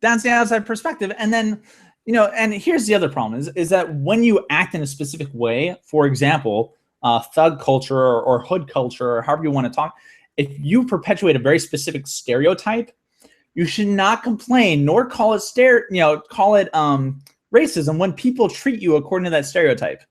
That's the outside perspective. And then, you know, and here's the other problem is that when you act in a specific way, for example, thug culture or hood culture, or however you want to talk, if you perpetuate a very specific stereotype, you should not complain nor call it racism when people treat you according to that stereotype.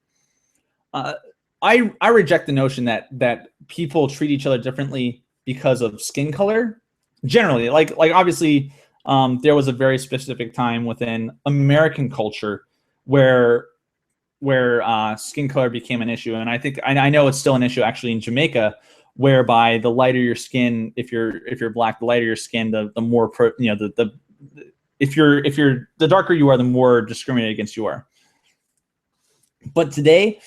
I reject the notion that people treat each other differently because of skin color. Generally, like obviously, there was a very specific time within American culture where skin color became an issue, and I know it's still an issue actually in Jamaica, whereby the lighter your skin, if you're black, the lighter your skin, the more if you're the darker you are, the more discriminated against you are. But today,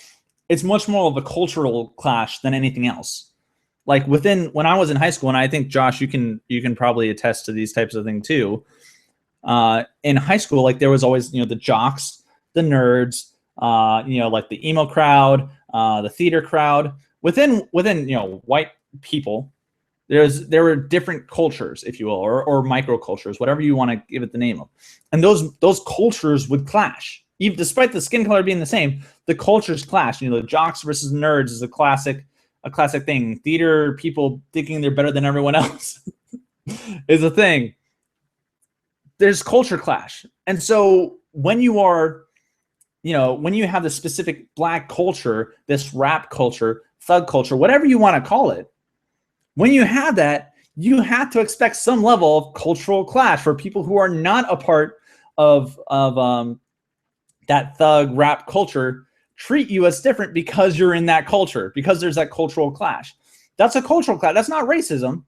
it's much more of a cultural clash than anything else. Like when I was in high school, and I think Josh, you can probably attest to these types of things too. In high school, like there was always, you know, the jocks, the nerds, you know, like the emo crowd, the theater crowd. Within you know, white people, there were different cultures, if you will, or microcultures, whatever you want to give it the name of. And those cultures would clash. Even despite the skin color being the same, the cultures clash. You know, the jocks versus nerds is a classic thing. Theater people thinking they're better than everyone else is a thing. There's culture clash. And so when you are, you know, when you have the specific black culture, this rap culture, thug culture, whatever you want to call it, when you have that, you have to expect some level of cultural clash for people who are not a part of that thug rap culture. Treat you as different because you're in that culture, because there's that cultural clash. That's a cultural clash. That's not racism.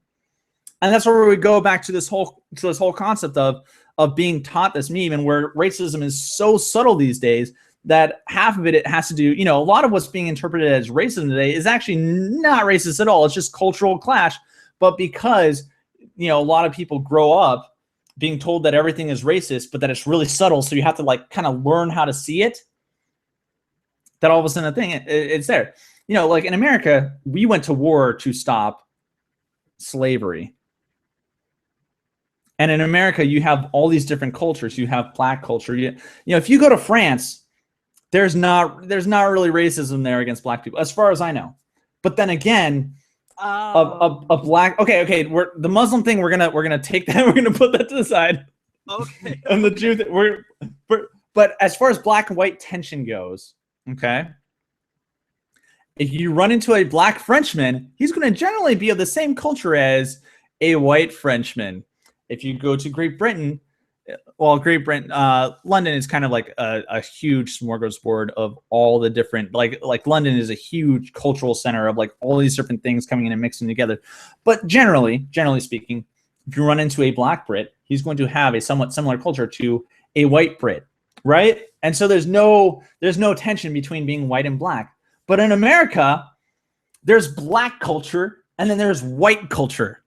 And that's where we go back to this whole concept of being taught this meme, and where racism is so subtle these days that half of it has to do, you know, a lot of what's being interpreted as racism today is actually not racist at all. It's just cultural clash. But because, you know, a lot of people grow up being told that everything is racist, but that it's really subtle, so you have to like kind of learn how to see it, that all of a sudden it's there. You know, like in America, we went to war to stop slavery. And in America, you have all these different cultures. You have black culture. You know, if you go to France, there's not really racism there against black people, as far as I know. But then again, a black we're the Muslim thing. We're gonna take that. We're gonna put that to the side. Okay. And the Jew thing, but as far as black and white tension goes, okay, if you run into a black Frenchman, he's going to generally be of the same culture as a white Frenchman. If you go to Great Britain, London is kind of like a huge smorgasbord of all the different, like London is a huge cultural center of like all these different things coming in and mixing together. But generally speaking, if you run into a black Brit, he's going to have a somewhat similar culture to a white Brit, right? And so there's no tension between being white and black. But in America, there's black culture and then there's white culture.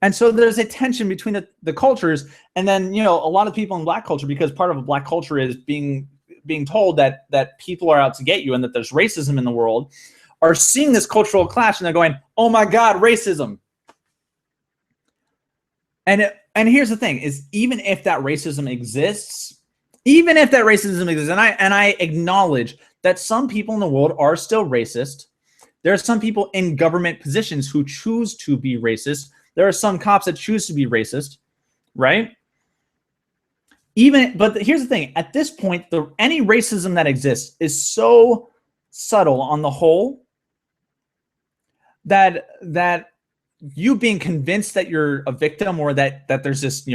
And so there's a tension between the cultures. And then, you know, a lot of people in black culture, because part of a black culture is being told that people are out to get you and that there's racism in the world, are seeing this cultural clash and they're going, oh my God, racism. And here's the thing is, even if that racism exists, and I acknowledge that some people in the world are still racist. There are some people in government positions who choose to be racist. There are some cops that choose to be racist, right? But here's the thing: at this point, any racism that exists is so subtle on the whole that you being convinced that you're a victim or that there's this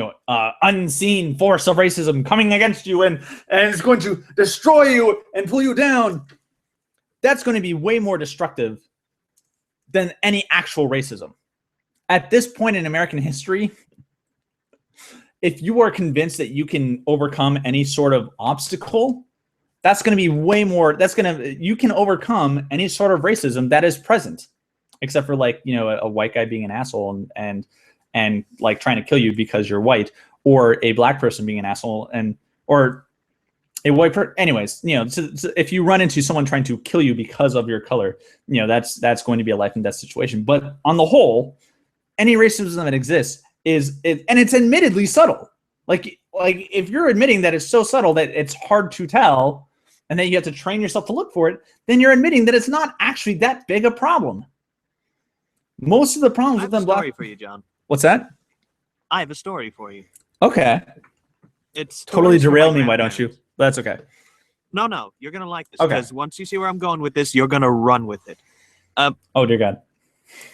unseen force of racism coming against you and it's going to destroy you and pull you down, that's going to be way more destructive than any actual racism. At this point in American history, if you are convinced that you can overcome any sort of obstacle, that's going to be way more, you can overcome any sort of racism that is present. Except for like, a white guy being an asshole and like trying to kill you because you're white, or a black person being an asshole or a white person. Anyways, so if you run into someone trying to kill you because of your color, that's going to be a life and death situation. But on the whole, any racism that exists and it's admittedly subtle. Like if you're admitting that it's so subtle that it's hard to tell and that you have to train yourself to look for it, then you're admitting that it's not actually that big a problem. Most of the problems with them black. I have a story for you, John. What's that? I have a story for you. Okay. It's totally derail me, why don't you? That's okay. No, you're gonna like this because once you see where I'm going with this, you're gonna run with it. Oh dear God.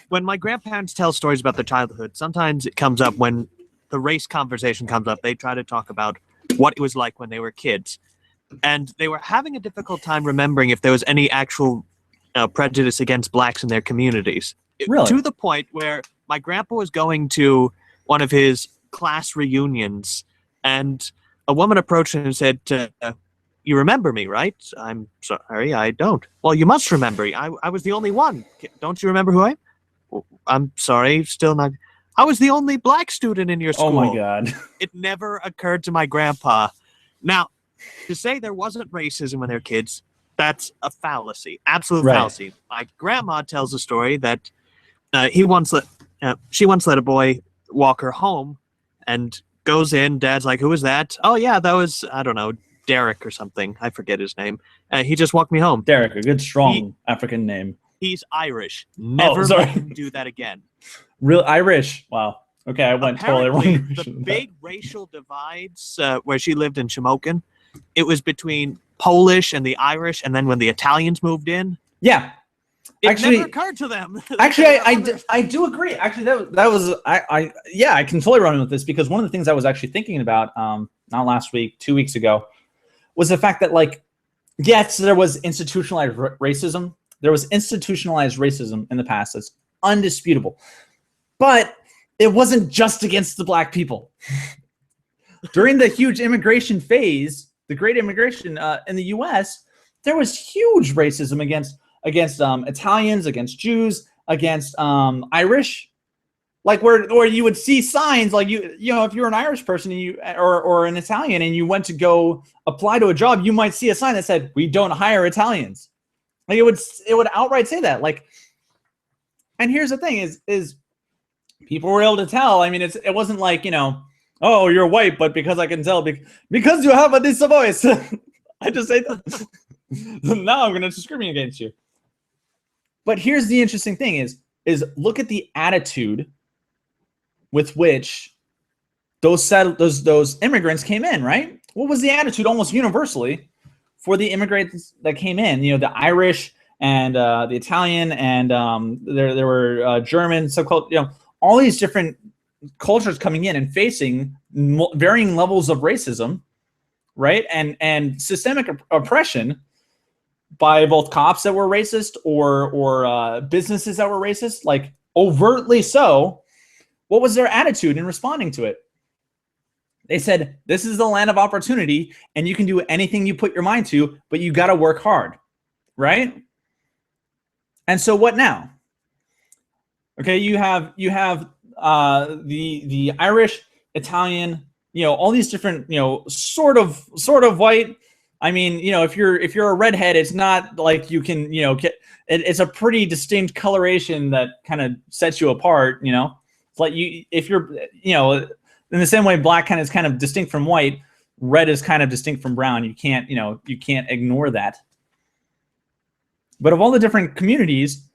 When my grandparents tell stories about their childhood, sometimes it comes up when the race conversation comes up. They try to talk about what it was like when they were kids, and they were having a difficult time remembering if there was any actual prejudice against blacks in their communities. Really? To the point where my grandpa was going to one of his class reunions, and a woman approached him and said, "You remember me, right?" "I'm sorry, I don't." "Well, you must remember. I was the only one. Don't you remember who I am?" "I'm sorry, still not." "I was the only black student in your school." Oh my God. It never occurred to my grandpa. Now, to say there wasn't racism when they're kids, that's a fallacy. Absolute fallacy. My grandma tells a story that she once let a boy walk her home and goes in. Dad's like, "Who was that?" "Oh yeah, that was, I don't know, Derek or something. I forget his name. He just walked me home." Derek, a good strong African name. He's Irish. Never let him do that again. Real Irish. Wow. Okay, I went totally wrong. The big racial divides where she lived in Shamokin, it was between Polish and the Irish, and then when the Italians moved in, it never occurred to them. Actually, I do agree. Actually, that was I can totally run with this because one of the things I was actually thinking about not last week, 2 weeks ago, was the fact that like, yes, there was institutionalized racism. There was institutionalized racism in the past. That's undisputable. But it wasn't just against the black people. During the huge immigration phase, the Great Immigration in the U.S., there was huge racism against Italians, against Jews, against Irish, like where you would see signs like if you're an Irish person and or an Italian and you went to go apply to a job, you might see a sign that said, "We don't hire Italians." Like it would outright say that. Like, and here's the thing is people were able to tell. I mean, it wasn't like, "Oh, you're white, but because I can tell because you have this voice." I just say that. Now I'm going to discriminate against you. But here's the interesting thing is look at the attitude with which those immigrants came in, right? What was the attitude almost universally for the immigrants that came in? The Irish and the Italian and there were German, so-called, all these different cultures coming in and facing varying levels of racism, right? And systemic oppression by both cops that were racist or businesses that were racist, like overtly so. What was their attitude in responding to it? They said, "This is the land of opportunity and you can do anything you put your mind to, but you got to work hard," right? And so what now? Okay, you have the Irish, Italian, all these different, sort of white. I mean, if you're a redhead, it's not like you can, it's a pretty distinct coloration that kind of sets you apart. It's like if you're, in the same way black is kind of distinct from white, red is kind of distinct from brown. You can't ignore that. But of all the different communities,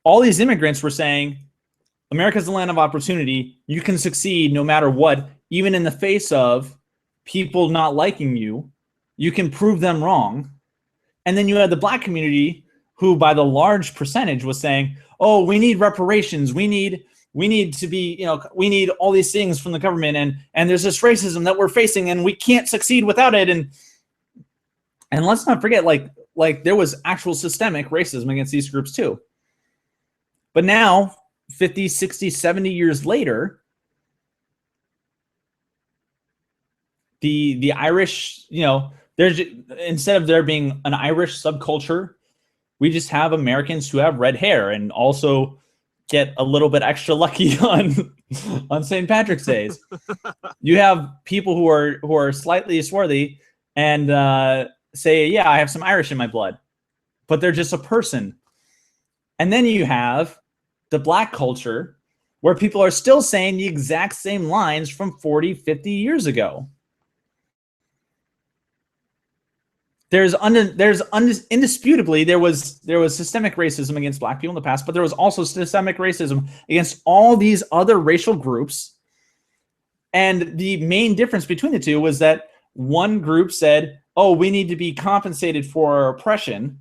all these immigrants were saying, America's the land of opportunity. You can succeed no matter what, even in the face of people not liking you. You can prove them wrong. And then you had the black community who by the large percentage was saying, oh, we need reparations, we need to be, we need all these things from the government, and there's this racism that we're facing and we can't succeed without it. And let's not forget, like there was actual systemic racism against these groups too. But now 50, 60, 70 years later, the Irish, there's, instead of there being an Irish subculture, we just have Americans who have red hair and also get a little bit extra lucky on St. Patrick's Days. You have people who are slightly swarthy and say, yeah, I have some Irish in my blood, but they're just a person. And then you have the black culture where people are still saying the exact same lines from 40, 50 years ago. Indisputably there was systemic racism against black people in the past, but there was also systemic racism against all these other racial groups. And the main difference between the two was that one group said, oh, we need to be compensated for our oppression.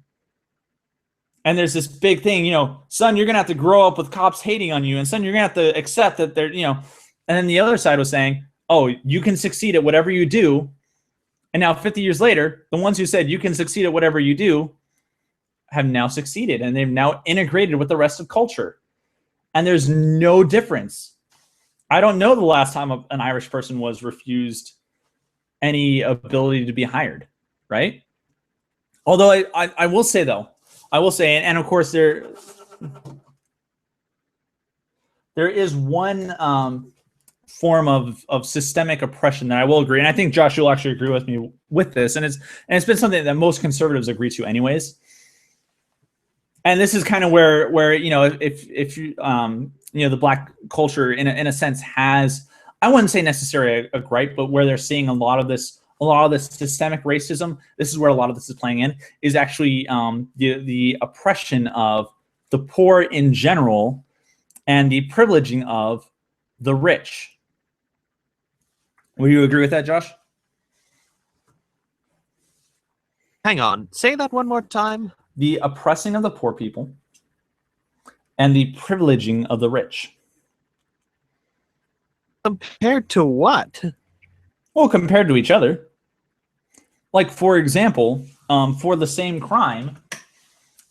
And there's this big thing, son, you're going to have to grow up with cops hating on you. And son, you're going to have to accept that they're, and then the other side was saying, oh, you can succeed at whatever you do. And now 50 years later, the ones who said you can succeed at whatever you do have now succeeded, and they've now integrated with the rest of culture. And there's no difference. I don't know the last time an Irish person was refused any ability to be hired, right? Although I will say, though, and of course there is one form of systemic oppression that I will agree, and I think Josh, you'll actually agree with me with this, and it's been something that most conservatives agree to anyways. And this is kind of where if you the black culture in a sense has, I wouldn't say necessarily a gripe, but where they're seeing a lot of this systemic racism, this is where a lot of this is playing in, is actually the oppression of the poor in general and the privileging of the rich. Would you agree with that, Josh? Hang on. Say that one more time. The oppressing of the poor people and the privileging of the rich. Compared to what? Well, compared to each other. Like, for example, for the same crime,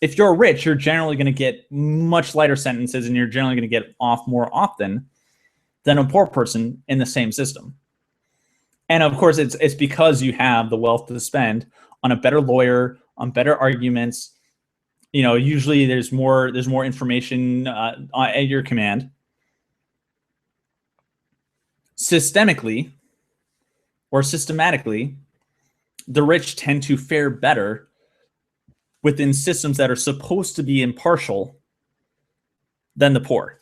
if you're rich, you're generally going to get much lighter sentences and you're generally going to get off more often than a poor person in the same system. And of course, it's because you have the wealth to spend on a better lawyer, on better arguments. Usually there's more information at your command. Systematically, the rich tend to fare better within systems that are supposed to be impartial than the poor.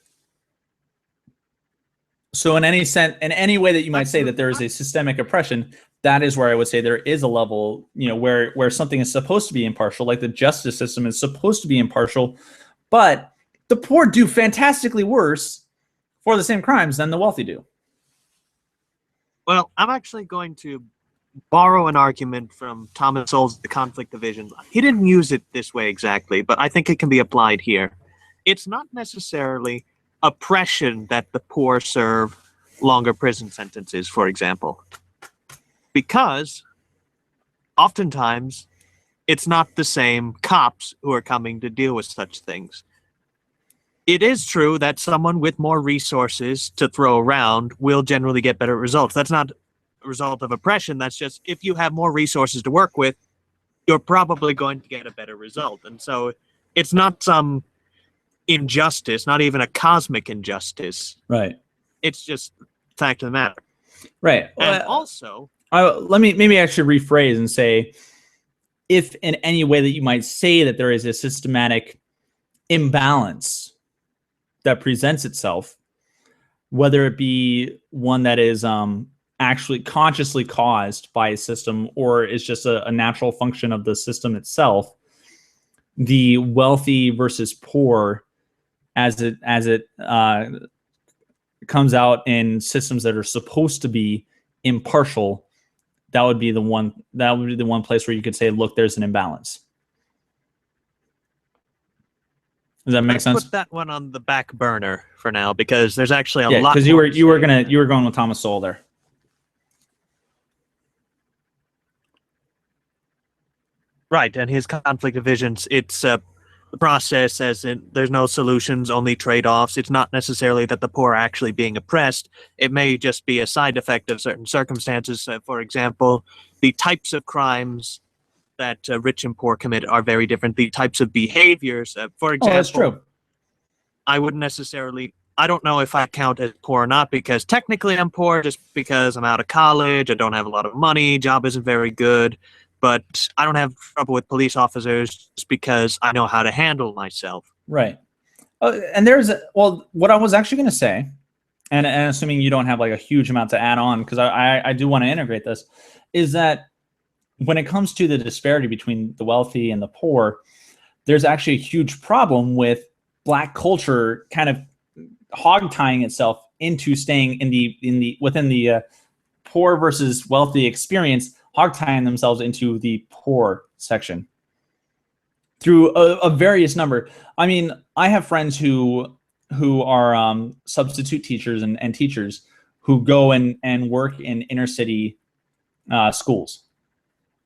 So in any way that you might say that there is a systemic oppression, that is where I would say there is a level, where something is supposed to be impartial, like the justice system is supposed to be impartial, but the poor do fantastically worse for the same crimes than the wealthy do. Well, I'm actually going to borrow an argument from Thomas Sowell's The Conflict of Visions. He didn't use it this way exactly, but I think it can be applied here. It's not necessarily oppression that the poor serve longer prison sentences, for example, because oftentimes it's not the same cops who are coming to deal with such things. It is true that someone with more resources to throw around will generally get better results. That's not a result of oppression. That's just, if you have more resources to work with, you're probably going to get a better result. And so it's not some injustice, not even a cosmic injustice. Right. It's just fact of the matter. Right. And also, let me maybe actually rephrase and say, if in any way that you might say that there is a systematic imbalance that presents itself, whether it be one that is actually consciously caused by a system or is just a natural function of the system itself, the wealthy versus poor, as it comes out in systems that are supposed to be impartial, that would be the one place where you could say, look, there's an imbalance. Does that make Let's sense? put that one on the back burner for now because there's actually a Yeah, lot. because you were going with Thomas Sowell there. Right, and his conflict of visions, it's the process as in there's no solutions, only trade-offs. It's not necessarily that the poor are actually being oppressed. It may just be a side effect of certain circumstances. For example, the types of crimes that rich and poor commit are very different. The types of behaviors, for example, Oh, that's true. I wouldn't necessarily. I don't know if I count as poor or not because technically I'm poor just because I'm out of college. I don't have a lot of money. Job isn't very good. But I don't have trouble with police officers just because I know how to handle myself. Right. And what I was actually going to say, and assuming you don't have like a huge amount to add on, because I do want to integrate this, is that when it comes to the disparity between the wealthy and the poor, there's actually a huge problem with Black culture kind of hog tying itself into staying within the poor versus wealthy experience, hog tying themselves into the poor section through a various number. I mean, I have friends who are substitute teachers and teachers who go and work in inner city schools,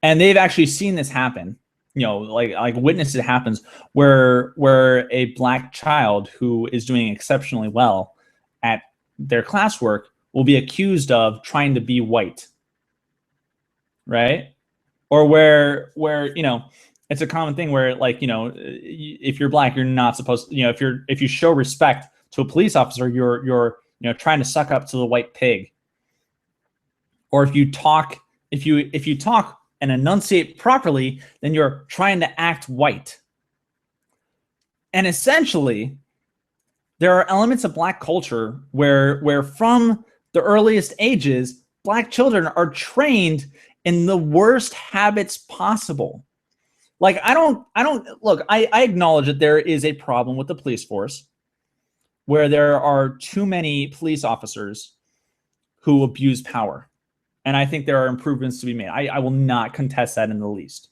and they've actually seen this happen. You know, like witnessed it happens where a Black child who is doing exceptionally well at their classwork will be accused of trying to be white, right? Or where it's a common thing where, like, if you're Black, you're not supposed to, if you show respect to a police officer, you're trying to suck up to the white pig. Or if you talk and enunciate properly, then you're trying to act white. And essentially, there are elements of Black culture where from the earliest ages, Black children are trained in the worst habits possible. Like, I acknowledge that there is a problem with the police force where there are too many police officers who abuse power. And I think there are improvements to be made. I will not contest that in the least.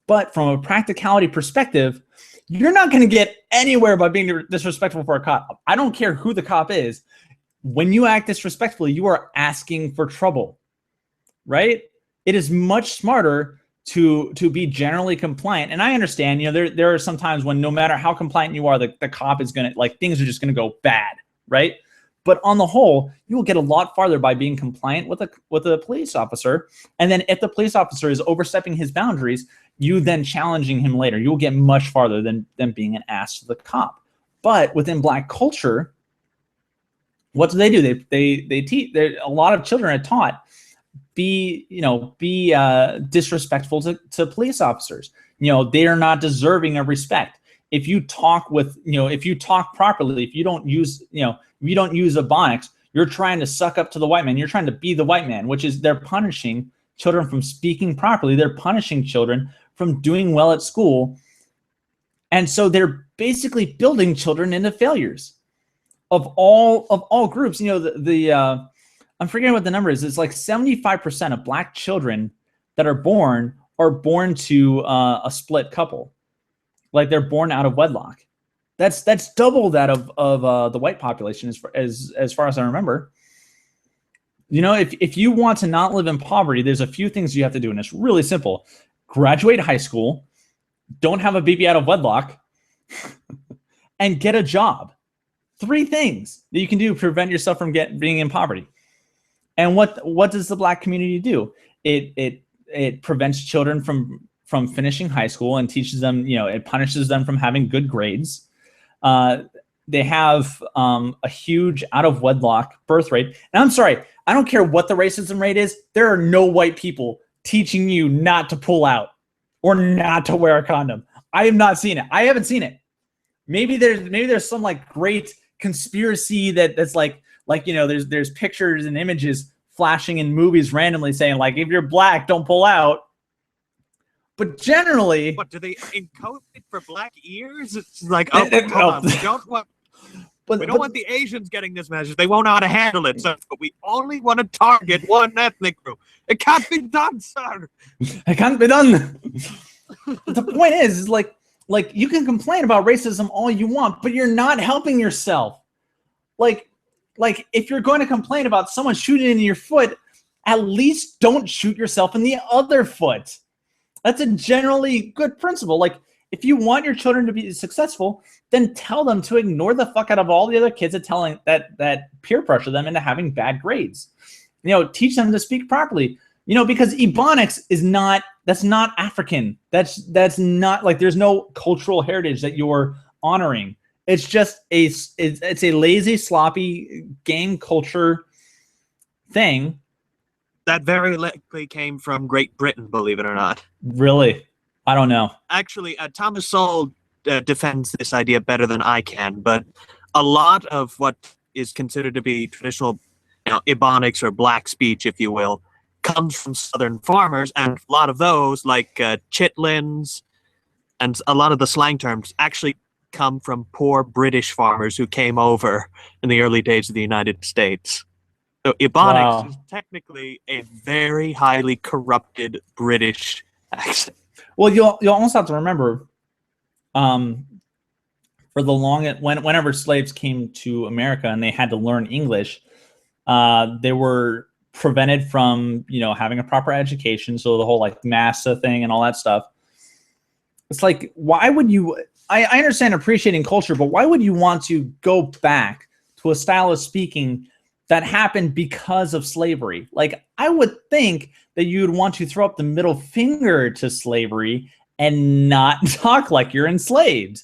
But from a practicality perspective, you're not going to get anywhere by being disrespectful for a cop. I don't care who the cop is. When you act disrespectfully, you are asking for trouble, right? It is much smarter to be generally compliant. And I understand, there are some times when no matter how compliant you are, the cop is going to, like, things are just going to go bad, right? But on the whole, you will get a lot farther by being compliant with a police officer. And then if the police officer is overstepping his boundaries, you then challenging him later, you will get much farther than being an ass to the cop. But within Black culture, what do? They teach. A lot of children are taught be disrespectful to police officers. They are not deserving of respect. If you talk properly, if you don't use Ebonics, you're trying to suck up to the white man. You're trying to be the white man, which is they're punishing children from speaking properly. They're punishing children from doing well at school. And so they're basically building children into failures of all groups. I'm forgetting what the number is. It's like 75% of Black children that are born to a split couple. Like, they're born out of wedlock. That's double that of the white population as far as I remember. If you want to not live in poverty, there's a few things you have to do, and it's really simple. Graduate high school, don't have a baby out of wedlock, and get a job. 3 things that you can do to prevent yourself from being in poverty. And what does the Black community do? It prevents children from finishing high school and teaches them, it punishes them from having good grades. They have a huge out of wedlock birth rate. And I'm sorry, I don't care what the racism rate is. There are no white people teaching you not to pull out or not to wear a condom. I have not seen it. I haven't seen it. Maybe there's some like great conspiracy that's like there's pictures and images flashing in movies randomly saying, like, if you're Black, don't pull out. But generally, what do they encode it for Black ears? It's like, hold on, we don't want the Asians getting this message. They won't know how to handle it. So we only want to target one ethnic group. It can't be done, sir. It can't be done. The point is like, Like, you can complain about racism all you want, but you're not helping yourself. Like if you're going to complain about someone shooting in your foot, at least don't shoot yourself in the other foot. That's a generally good principle. Like, if you want your children to be successful, then tell them to ignore the fuck out of all the other kids that peer pressure them into having bad grades. Teach them to speak properly. Because Ebonics that's not African. That's not, like, there's no cultural heritage that you're honoring. It's just it's a lazy, sloppy gang culture thing. That very likely came from Great Britain, believe it or not. Really? I don't know. Actually, Thomas Sowell defends this idea better than I can, but a lot of what is considered to be traditional, Ebonics or black speech, if you will, comes from Southern farmers, and a lot of those, like chitlins, and a lot of the slang terms actually come from poor British farmers who came over in the early days of the United States. So Ebonics is technically a very highly corrupted British accent. Well, you'll also have to remember, for the whenever slaves came to America and they had to learn English, they were prevented from having a proper education. So the whole like massa thing and all that stuff. It's like, why would you? I understand appreciating culture, but why would you want to go back to a style of speaking that happened because of slavery? Like, I would think that you would want to throw up the middle finger to slavery and not talk like you're enslaved.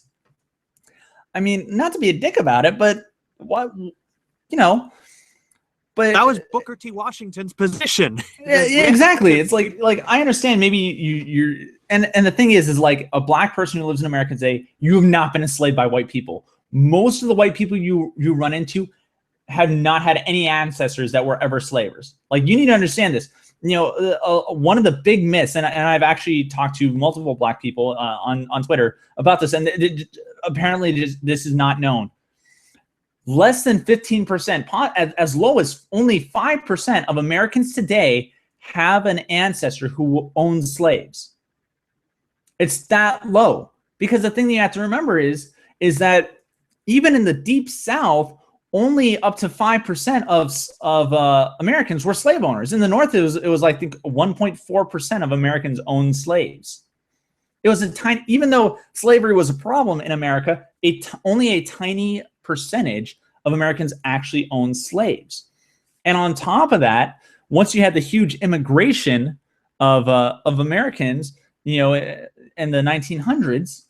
I mean, not to be a dick about it, but what, but that was Booker T. Washington's position. Yeah, exactly. It's like I understand maybe you're and the thing is like a black person who lives in America today, you have not been enslaved by white people. Most of the white people you run into have not had any ancestors that were ever slavers. Like, you need to understand this. One of the big myths, and I've actually talked to multiple black people on Twitter about this, and apparently this is not known. Less than 15%, as low as only 5% of Americans today have an ancestor who owned slaves. It's that low. Because the thing that you have to remember is that even in the Deep South, only up to 5% of Americans were slave owners. In the North, it was I think 1.4% of Americans owned slaves. It was a tiny, even though slavery was a problem in America, only a tiny percentage of Americans actually owned slaves. And on top of that, once you had the huge immigration of Americans, in the 1900s,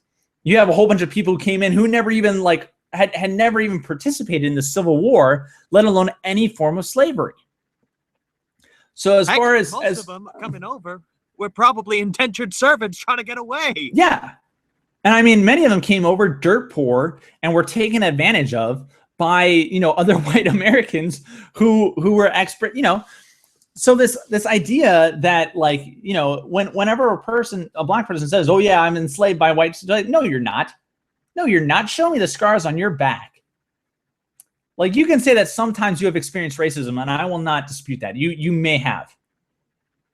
you have a whole bunch of people who came in who never even had never even participated in the Civil War, let alone any form of slavery. So as far as most of them coming over were probably indentured servants trying to get away. Yeah. And I mean, many of them came over dirt poor and were taken advantage of by, other white Americans who were expert, So this idea that whenever a black person says, "Oh yeah, I'm enslaved by whites," like, no, you're not. No, you're not. Show me the scars on your back. Like, you can say that sometimes you have experienced racism, and I will not dispute that. You may have.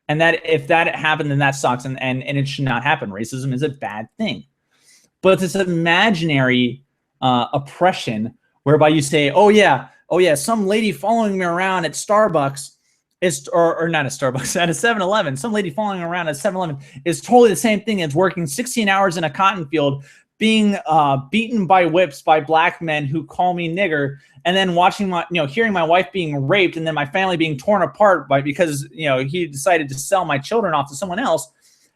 And that if that happened, then that sucks, and it should not happen. Racism is a bad thing. But this imaginary oppression whereby you say, oh yeah, some lady following me around at Starbucks or not at Starbucks, at a 7-Eleven, some lady following around at 7-Eleven is totally the same thing as working 16 hours in a cotton field, being beaten by whips by black men who call me nigger, and then hearing my wife being raped, and then my family being torn apart because he decided to sell my children off to someone else.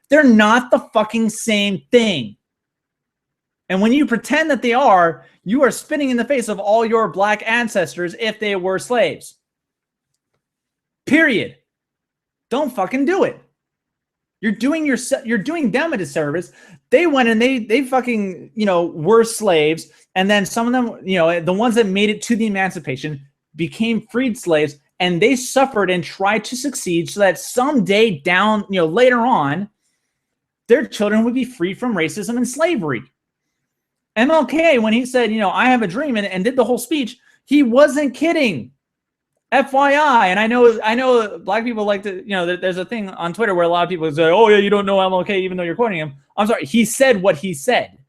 They're not the fucking same thing. And when you pretend that they are, you are spitting in the face of all your black ancestors if they were slaves. Period. Don't fucking do it. You're doing them a disservice. They went and they fucking, were slaves. And then some of them, the ones that made it to the emancipation became freed slaves, and they suffered and tried to succeed so that someday down, later on, their children would be free from racism and slavery. MLK, when he said, I have a dream and did the whole speech, he wasn't kidding. FYI, and I know black people like to, there's a thing on Twitter where a lot of people say, oh yeah, you don't know MLK even though you're quoting him. I'm sorry, he said what he said.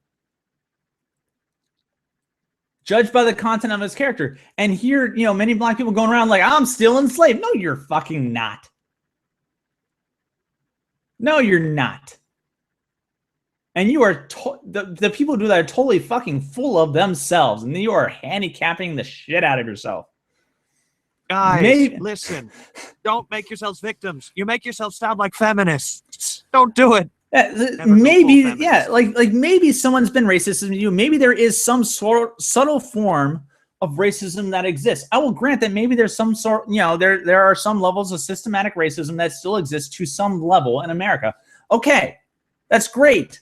judged by the content of his character. And here, many black people going around like, I'm still enslaved. No, you're fucking not. No, you're not. And you are the people who do that are totally fucking full of themselves, and you are handicapping the shit out of yourself. Guys, listen. Don't make yourselves victims. You make yourself sound like feminists. Don't do it. Maybe, like maybe someone's been racist to you. Maybe there is some subtle form of racism that exists. I will grant that maybe there's some sort, there are some levels of systematic racism that still exist to some level in America. Okay, that's great.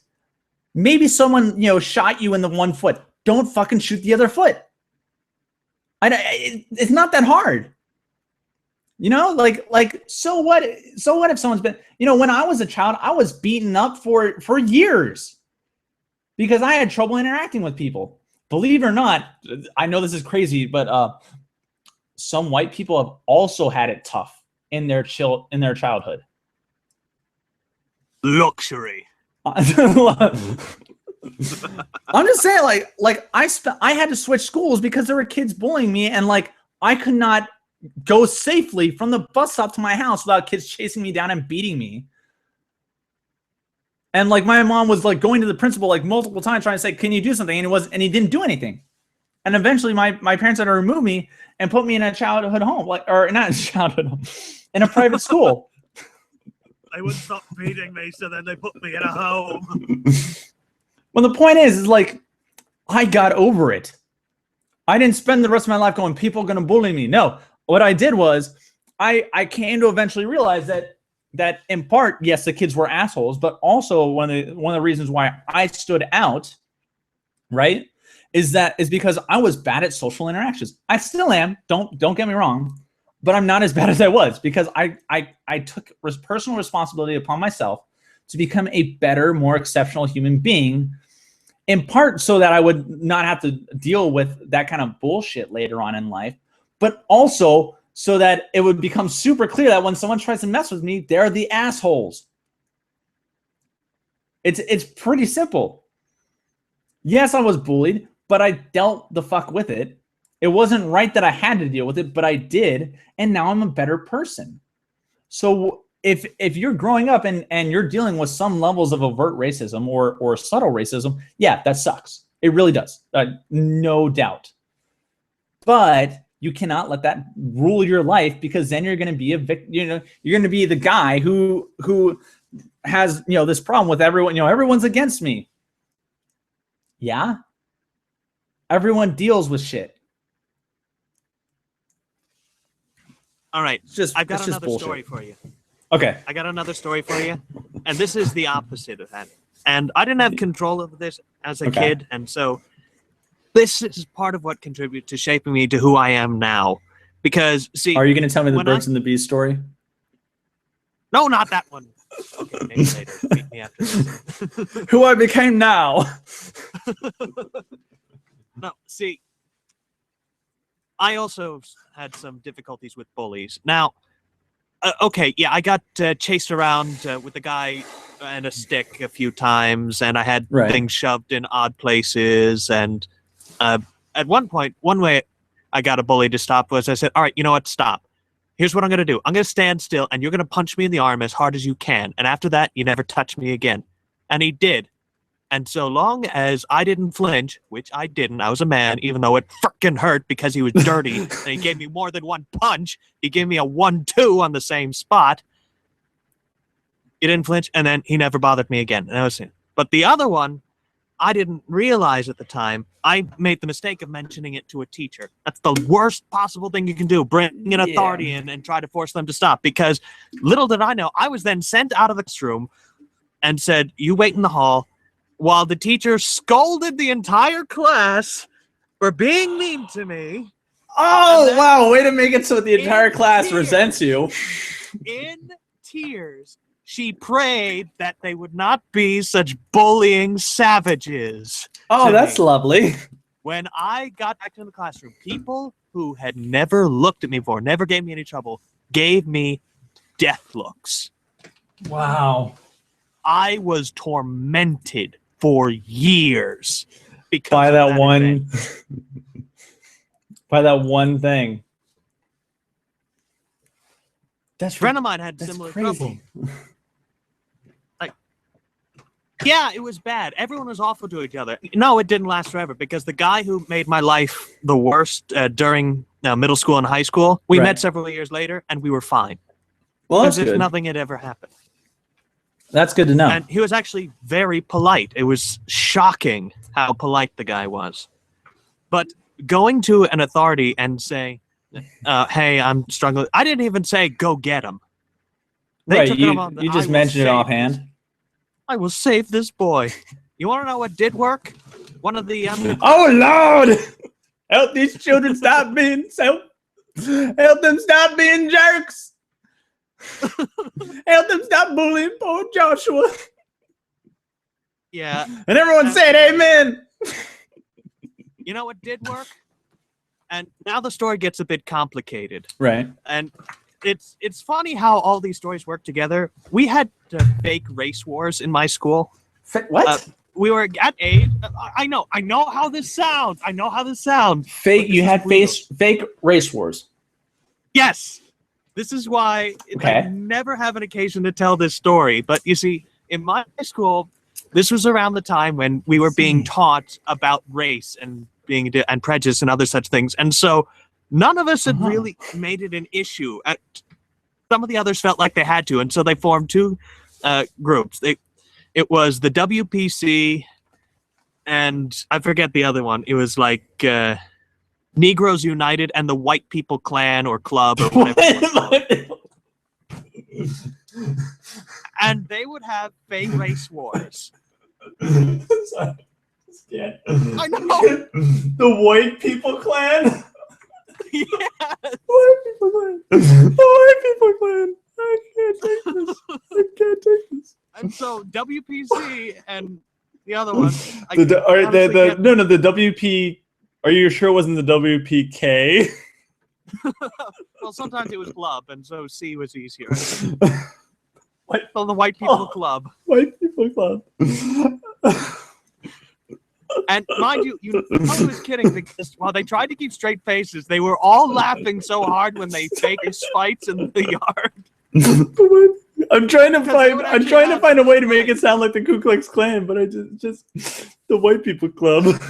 Maybe someone, shot you in the one foot. Don't fucking shoot the other foot. It's not that hard. So what if someone's been, when I was a child, I was beaten up for years because I had trouble interacting with people. Believe it or not, I know this is crazy, but some white people have also had it tough in their childhood. Luxury. I'm just saying, I had to switch schools because there were kids bullying me, and I could not go safely from the bus stop to my house without kids chasing me down and beating me. And my mom was going to the principal multiple times trying to say, "Can you do something?" And he didn't do anything. And eventually, my parents had to remove me and put me in a childhood home, or not a childhood home, in a private school. They wouldn't stop beating me, so then they put me in a home. Well, the point is I got over it. I didn't spend the rest of my life going, people are going to bully me. No, what I did was I came to eventually realize that in part, yes, the kids were assholes, but also one of the reasons why I stood out, right, is because I was bad at social interactions. I still am. Don't get me wrong. But I'm not as bad as I was because I took personal responsibility upon myself to become a better, more exceptional human being, in part so that I would not have to deal with that kind of bullshit later on in life, but also so that it would become super clear that when someone tries to mess with me, they're the assholes. It's pretty simple. Yes, I was bullied, but I dealt the fuck with it. It wasn't right that I had to deal with it, but I did, and now I'm a better person. So if you're growing up and you're dealing with some levels of overt racism or subtle racism, yeah, that sucks. It really does, no doubt. But you cannot let that rule your life, because then you're going to be a victim. You're going to be the guy who has this problem with everyone. Everyone's against me. Yeah, everyone deals with shit. All right, I've got another story for you. Okay. I got another story for you, and this is the opposite of that. And I didn't have control over this as a kid, and so this is part of what contributed to shaping me to who I am now. Because, see... Are you going to tell me the Birds and the Bees story? No, not that one. Okay, maybe later. Beat me after this. Who I became now. No, see... I also had some difficulties with bullies. Now, okay, yeah, I got chased around with a guy and a stick a few times, and I had things shoved in odd places. And at one point, one way I got a bully to stop was I said, all right, you know what, stop. Here's what I'm going to do. I'm going to stand still, and you're going to punch me in the arm as hard as you can. And after that, you never touch me again. And he did. And so long as I didn't flinch, which I didn't, I was a man, even though it frickin' hurt because he was dirty, and he gave me more than one punch. He gave me a 1-2 on the same spot. He didn't flinch, and then he never bothered me again. And I was, but the other one, I didn't realize at the time. I made the mistake of mentioning it to a teacher. That's the worst possible thing you can do, bring an authority in and try to force them to stop. Because little did I know, I was then sent out of the classroom and said, you wait in the hall, while the teacher scolded the entire class for being mean to me. Oh, wow. Way to make it so the entire class resents you. In tears, she prayed that they would not be such bullying savages. Oh, that's lovely. When I got back to the classroom, people who had never looked at me before, never gave me any trouble, gave me death looks. Wow. I was tormented for years because by that one. By that one thing. A friend of mine had similar crazy. trouble. Yeah, it was bad. Everyone was awful to each other. No, it didn't last forever because the guy who made my life the worst during middle school and high school, we met several years later and we were fine. Well, that's as if good. nothing had ever happened. That's good to know. And he was actually very polite. It was shocking how polite the guy was. But going to an authority and say, hey, I'm struggling. I didn't even say, go get him. They took him on you just mentioned it offhand. I will save this boy. You want to know what did work? One of the... Oh, Lord! Help these children stop being help them stop being jerks! Help them stop bullying poor Joshua! Yeah. And everyone said amen! You know what did work? And now the story gets a bit complicated. Right. And it's funny how all these stories work together. We had fake race wars in my school. What? We were at age. I know how this sounds. Fake. You had fake race wars. Yes. This is why I never have an occasion to tell this story. But you see, in my school, this was around the time when we were being taught about race and and prejudice and other such things. And so none of us had really made it an issue. Some of the others felt like they had to, and so they formed two groups. It was the WPC, and I forget the other one. It was like Negroes United and the White People Clan or Club or whatever. And they would have fake race wars. Yeah. I know. The White People Clan? Yes. White People Clan. The White People Clan. I can't take this. And so WPC and the other one. The WP. Are you sure it wasn't the WPK? Well, sometimes it was Club, and so C was easier. So the White People Club. White People Club. And mind you, I was kidding because while they tried to keep straight faces, they were all laughing so hard when they faked fights in the yard. I'm trying to find a way to make it sound like the Ku Klux Klan, but I just the White People Club.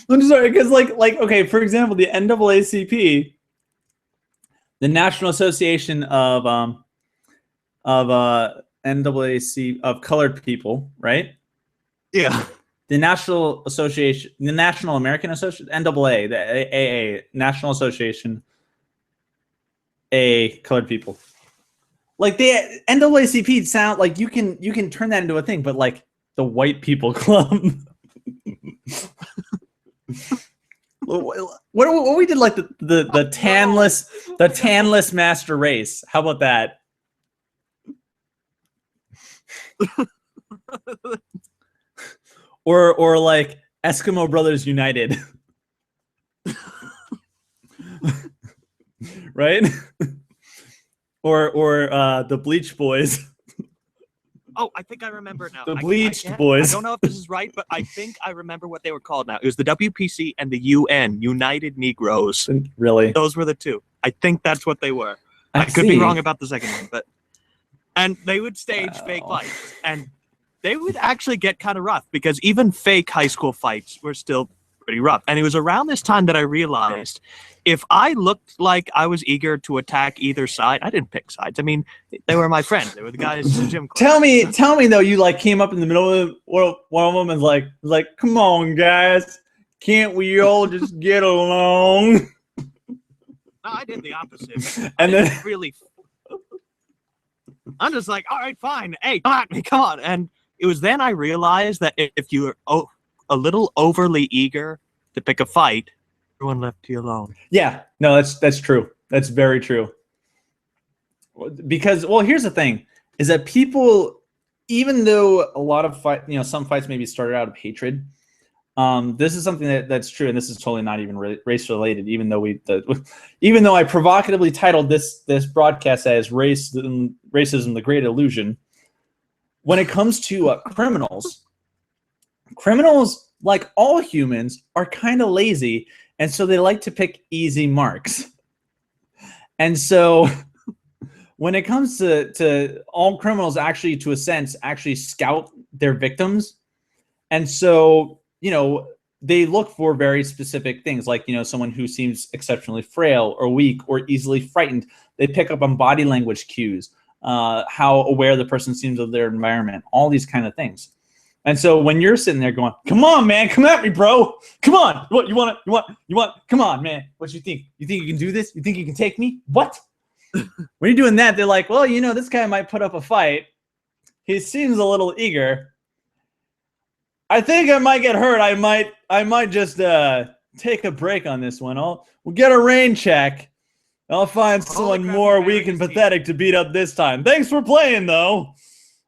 I'm sorry, because like okay, for example, the NAACP, the National Association of NAAC of colored people, right? Yeah. The National Association, the National American Association, NAA, the AA, National Association, colored people. Like the NAACP sound like you can turn that into a thing, but like the White People Club. What we did like the tanless master race. How about that? or like Eskimo Brothers United. Right? or the Bleach Boys. Oh, I think I remember it now. The Bleached Boys. I don't know if this is right, but I think I remember what they were called now. It was the WPC and the UN, United Negroes. Really? Those were the two. I think that's what they were. I could be wrong about the second one, but and they would stage fake fights, and they would actually get kind of rough because even fake high school fights were still pretty rough. And it was around this time that I realized if I looked like I was eager to attack either side, I didn't pick sides. I mean, they were my friends. They were the guys in the gym class. Tell me though, you like came up in the middle of one of them and like, come on guys, can't we all just get along? No, I did the opposite. And then really, I'm just like, all right, fine. Hey, come at me, come on. And it was then I realized that if you were a little overly eager to pick a fight, everyone left you alone. Yeah, no, that's true. That's very true. Because, well, here's the thing: is that people, even though a lot of some fights maybe started out of hatred, this is something that's true, and this is totally not even race related. Even though I provocatively titled this broadcast as "Racism: The Great Illusion," when it comes to criminals, criminals, like all humans, are kind of lazy, and so they like to pick easy marks. And so when it comes to all criminals, actually, to a sense, actually scout their victims. And so, they look for very specific things, like, someone who seems exceptionally frail or weak or easily frightened. They pick up on body language cues, how aware the person seems of their environment, all these kind of things. And so when you're sitting there going, come on, man, come at me, bro. Come on. What you want? Come on, man. What you think? You think you can do this? You think you can take me? What? When you're doing that, they're like, well, this guy might put up a fight. He seems a little eager. I think I might get hurt. I might just take a break on this one. We'll get a rain check. I'll find someone more weak and pathetic to beat up this time. Thanks for playing, though.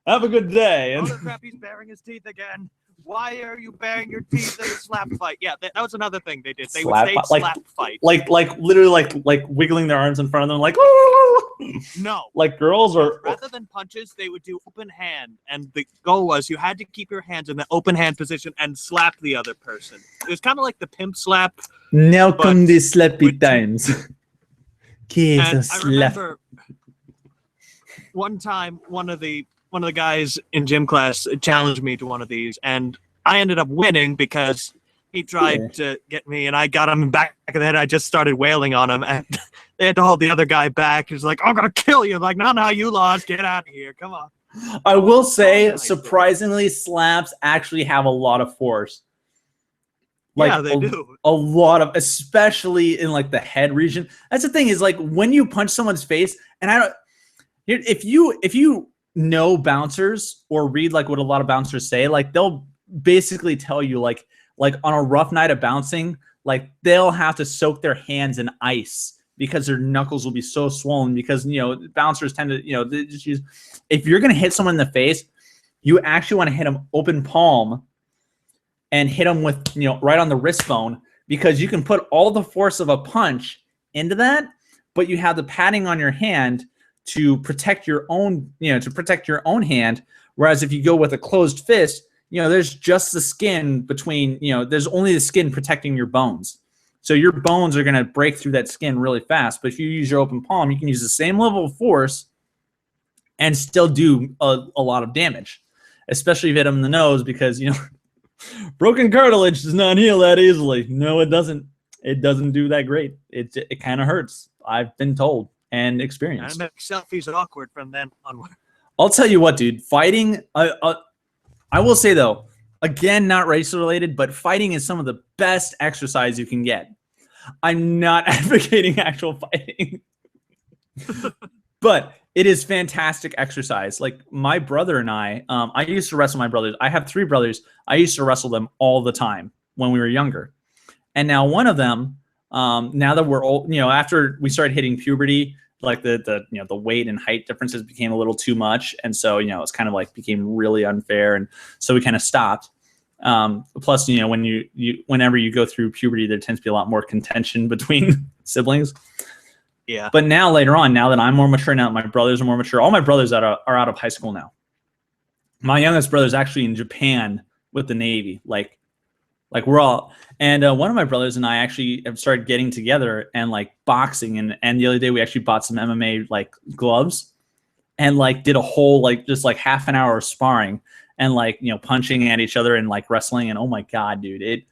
Have a good day. Oh, crap, he's baring his teeth again. Why are you baring your teeth in a slap fight? Yeah, that was another thing they did. They would say slap fight. Like literally like wiggling their arms in front of them, like, oh! No. Like girls, or rather than punches, they would do open hand. And the goal was you had to keep your hands in the open hand position and slap the other person. It was kind of like the pimp slap. Now come the slappy times. And I remember one time one of the guys in gym class challenged me to one of these, and I ended up winning because he tried to get me, and I got him back of the head. I just started wailing on him, and they had to hold the other guy back. He's like, I'm going to kill you. I'm like, no, you lost. Get out of here. Come on. I will say, surprisingly, slaps actually have a lot of force. Like, yeah, they do. A lot of, especially in like the head region. That's the thing, is like when you punch someone's face, and if you know bouncers or read like what a lot of bouncers say, like they'll basically tell you like on a rough night of bouncing, like they'll have to soak their hands in ice because their knuckles will be so swollen, because bouncers tend to they just use, if you're going to hit someone in the face, you actually want to hit them open palm and hit them with right on the wrist bone, because you can put all the force of a punch into that, but you have the padding on your hand to protect your own, hand. Whereas if you go with a closed fist, there's just the skin between, there's only the skin protecting your bones. So your bones are going to break through that skin really fast. But if you use your open palm, you can use the same level of force and still do a lot of damage, especially if you hit them in the nose, because, broken cartilage does not heal that easily. No, it doesn't. It doesn't do that great. It kind of hurts. I've been told and experienced. And it makes selfies awkward from then onward. I'll tell you what, dude. Fighting, I will say though, again, not race related, but fighting is some of the best exercise you can get. I'm not advocating actual fighting, but it is fantastic exercise. Like my brother and I used to wrestle my brothers. I have 3 brothers. I used to wrestle them all the time when we were younger. And now one of them, now that we're old, after we started hitting puberty, like the weight and height differences became a little too much. And so, it's kind of like became really unfair. And so we kind of stopped. Plus, when whenever you go through puberty, there tends to be a lot more contention between siblings. Yeah. But now later on, now that I'm more mature, now that my brothers are more mature, all my brothers are out of high school now. My youngest brother is actually in Japan with the Navy. Like we're all, and one of my brothers and I actually have started getting together and like boxing, and the other day we actually bought some MMA like gloves and like did a whole just half an hour of sparring and punching at each other and like wrestling. And oh my god, dude, it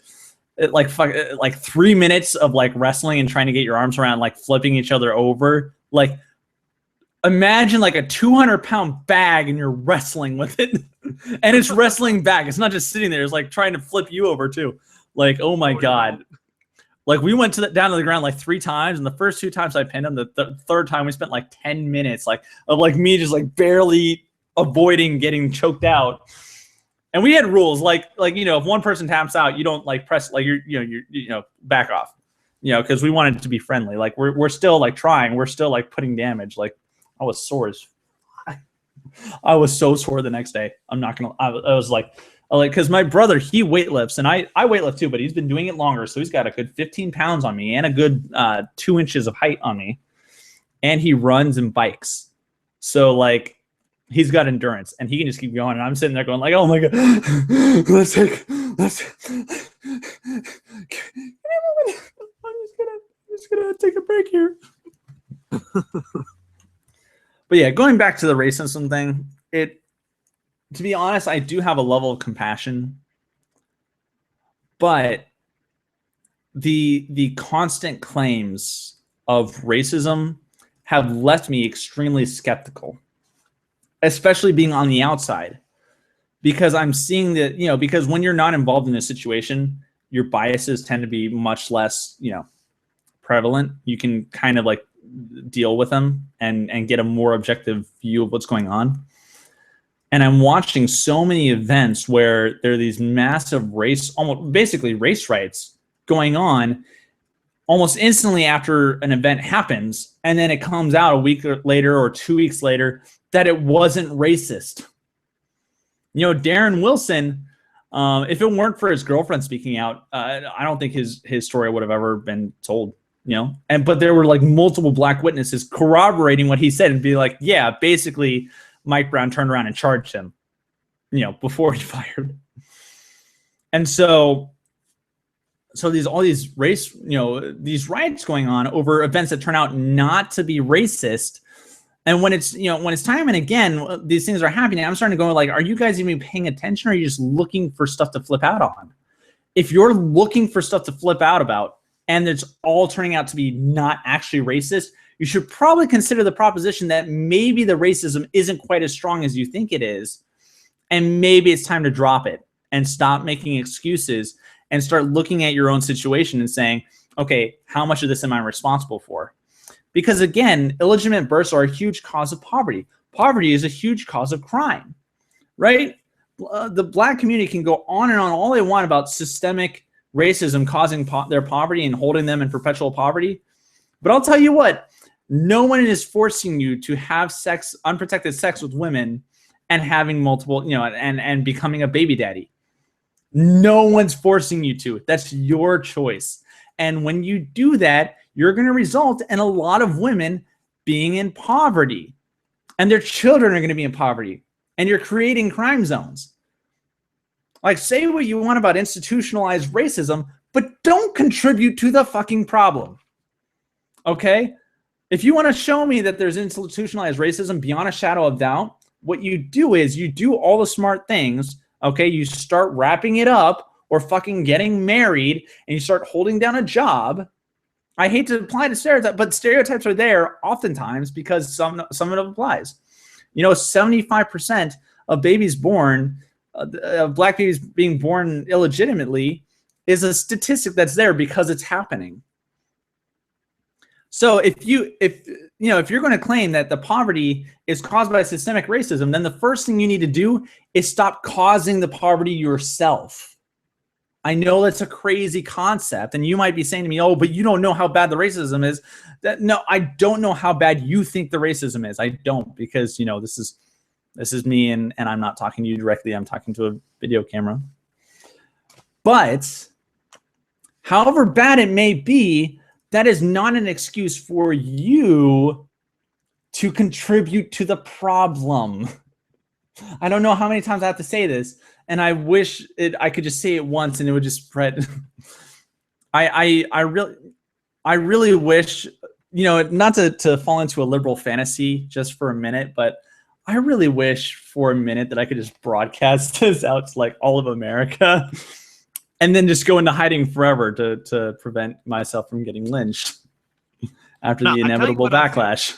like 3 minutes of like wrestling and trying to get your arms around, like flipping each other over. Like imagine like a 200-pound bag and you're wrestling with it. And it's wrestling back. It's not just sitting there. It's like trying to flip you over too. Like, oh my god. Like we went down to the ground like 3 times, and the first 2 times I pinned him. The third time we spent like 10 minutes of me just like barely avoiding getting choked out. And we had rules like if one person taps out, you don't like press you're back off. Because we wanted it to be friendly. Like we're still like trying. We're still like putting damage. Like I was sore as I was so sore the next day. I'm not gonna. I was like, because my brother, he weightlifts, and I weightlift too, but he's been doing it longer, so he's got a good 15 pounds on me and a good 2 inches of height on me, and he runs and bikes, so like he's got endurance and he can just keep going. And I'm sitting there going like, oh my god, let's take just gonna take a break here. But yeah, going back to the racism thing, to be honest, I do have a level of compassion, but the constant claims of racism have left me extremely skeptical, especially being on the outside, because I'm seeing that, because when you're not involved in a situation, your biases tend to be much less, prevalent. You can kind of like deal with them and get a more objective view of what's going on. And I'm watching so many events where there are these massive basically race riots going on almost instantly after an event happens. And then it comes out a week later or 2 weeks later that it wasn't racist. Darren Wilson, if it weren't for his girlfriend speaking out, I don't think his story would have ever been told, but there were like multiple black witnesses corroborating what he said and be like, yeah, basically Mike Brown turned around and charged him, before he fired. And so all these these riots going on over events that turn out not to be racist. And when it's time and again, these things are happening, I'm starting to go like, are you guys even paying attention? Or are you just looking for stuff to flip out on? If you're looking for stuff to flip out about and it's all turning out to be not actually racist, you should probably consider the proposition that maybe the racism isn't quite as strong as you think it is. And maybe it's time to drop it and stop making excuses and start looking at your own situation and saying, okay, how much of this am I responsible for? Because again, illegitimate births are a huge cause of poverty. Poverty is a huge cause of crime, right? The black community can go on and on all they want about systemic racism causing their poverty and holding them in perpetual poverty. But I'll tell you what, no one is forcing you to have unprotected sex with women and having multiple, and becoming a baby daddy. No one's forcing you to. That's your choice. And when you do that, you're going to result in a lot of women being in poverty. And their children are going to be in poverty. And you're creating crime zones. Like, say what you want about institutionalized racism, but don't contribute to the fucking problem. Okay? If you want to show me that there's institutionalized racism beyond a shadow of doubt, what you do is you do all the smart things. Okay, you start wrapping it up or fucking getting married and you start holding down a job. I hate to apply to stereotypes, but stereotypes are there oftentimes because some of it applies. 75% of babies born, black babies being born illegitimately is a statistic that's there because it's happening. So if you're going to claim that the poverty is caused by systemic racism, then the first thing you need to do is stop causing the poverty yourself. I know that's a crazy concept, and you might be saying to me, "Oh, but you don't know how bad the racism is." No, I don't know how bad you think the racism is. I don't, because this is me, and I'm not talking to you directly. I'm talking to a video camera. But however bad it may be, that is not an excuse for you to contribute to the problem. I don't know how many times I have to say this, and I wish I could just say it once and it would just spread. I really wish, not to fall into a liberal fantasy just for a minute, but I really wish for a minute that I could just broadcast this out to like all of America. And then just go into hiding forever to prevent myself from getting lynched after the inevitable backlash.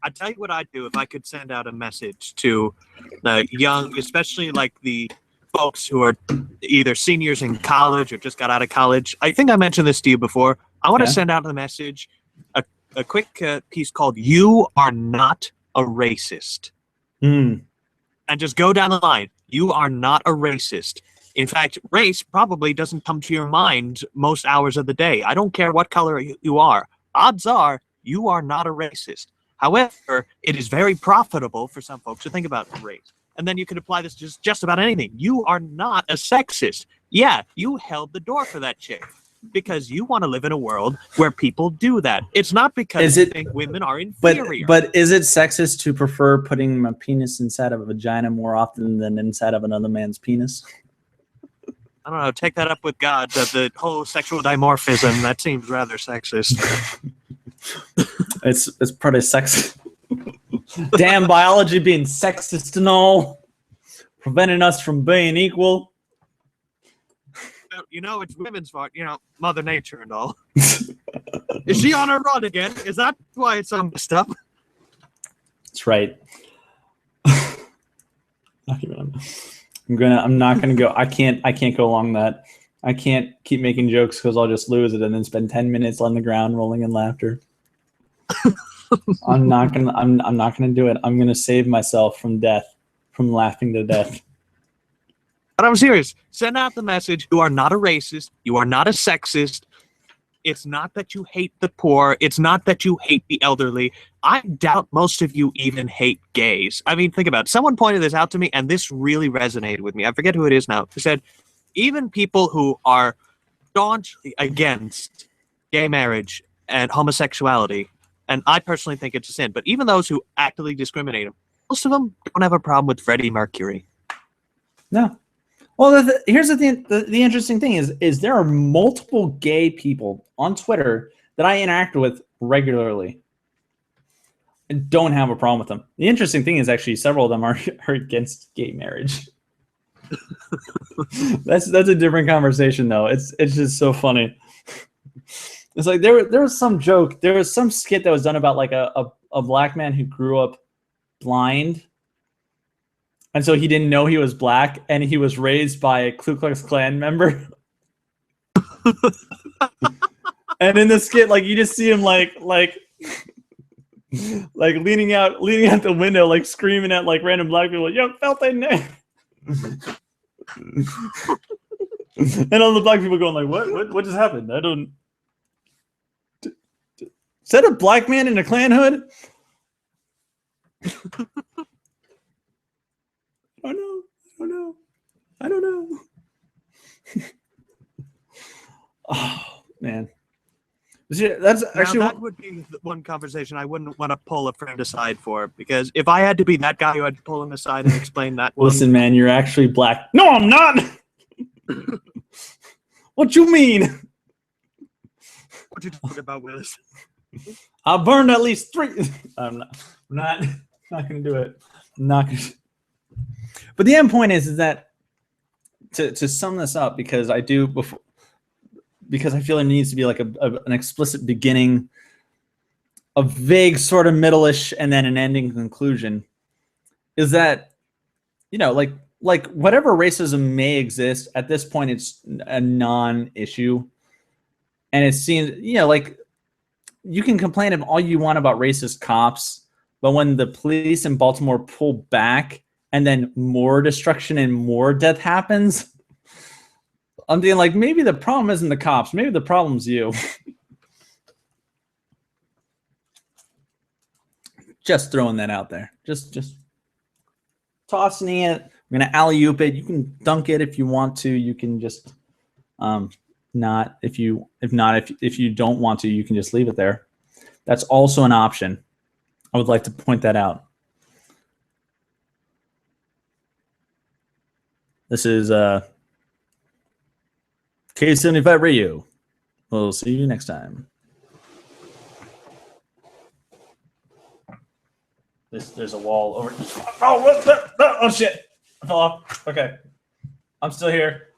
I'd tell you what I'd do if I could send out a message to the young, especially like the folks who are either seniors in college or just got out of college. I think I mentioned this to you before. I want to send out a message, a quick piece called "You Are Not a Racist." And just go down the line. You are not a racist. In fact, race probably doesn't come to your mind most hours of the day. I don't care what color you are. Odds are you are not a racist. However, it is very profitable for some folks to think about race. And then you can apply this to just about anything. You are not a sexist. Yeah, you held the door for that chick because you want to live in a world where people do that. It's not because you think women are inferior. But is it sexist to prefer putting my penis inside of a vagina more often than inside of another man's penis? I don't know, take that up with God. The whole sexual dimorphism, that seems rather sexist. It's part of sex. Damn biology being sexist and all, preventing us from being equal. You know, it's women's fault. You know, Mother Nature and all. Is she on her run again? Is that why it's so messed up? That's right. I'm not gonna go. I can't go along that. I can't keep making jokes because I'll just lose it and then spend 10 minutes on the ground rolling in laughter. I'm not gonna do it. I'm gonna save myself from death, from laughing to death. But I'm serious. Send out the message. You are not a racist. You are not a sexist. It's not that you hate the poor. It's not that you hate the elderly. I doubt most of you even hate gays. I mean, think about it. Someone pointed this out to me, and this really resonated with me. I forget who it is now. He said, even people who are staunchly against gay marriage and homosexuality, and I personally think it's a sin, but even those who actively discriminate them, most of them don't have a problem with Freddie Mercury. No. Well, here's the thing. The interesting thing is there are multiple gay people on Twitter that I interact with regularly and don't have a problem with them. The interesting thing is actually several of them are against gay marriage. That's a different conversation though. It's just so funny. It's like there was some joke, there was some skit that was done about like a black man who grew up blind. And so he didn't know he was black, and he was raised by a Ku Klux Klan member. And in the skit, like you just see him like leaning out the window, like screaming at like random black people, like, "Yo, felt that name." And all the black people going like, "What just happened? I don't." Is that a black man in a Klan hood? I don't know. Oh man, that's actually that would be the one conversation I wouldn't want to pull a friend aside for, because if I had to be that guy who had to pull him aside and explain that one. Listen, man, you're actually black. No, I'm not. What you mean? What you talking about, Willis? I burned at least 3. I'm not gonna do it. I'm not gonna. But the end point is that to sum this up, because I feel there needs to be like an explicit beginning, a vague sort of middle-ish, and then an ending conclusion, is that, you know, like whatever racism may exist at this point, it's a non-issue. And it seems, you know, like you can complain of all you want about racist cops, but when the police in Baltimore pull back and then more destruction and more death happens, I'm thinking like, maybe the problem isn't the cops. Maybe the problem's you. Just throwing that out there. Just tossing it. I'm going to alley-oop it. You can dunk it if you want to. You can just not. If you don't want to, you can just leave it there. That's also an option. I would like to point that out. This is K75 Radio. We'll see you next time. There's a wall over. Oh, what the? Oh shit! I fell off. Okay, I'm still here.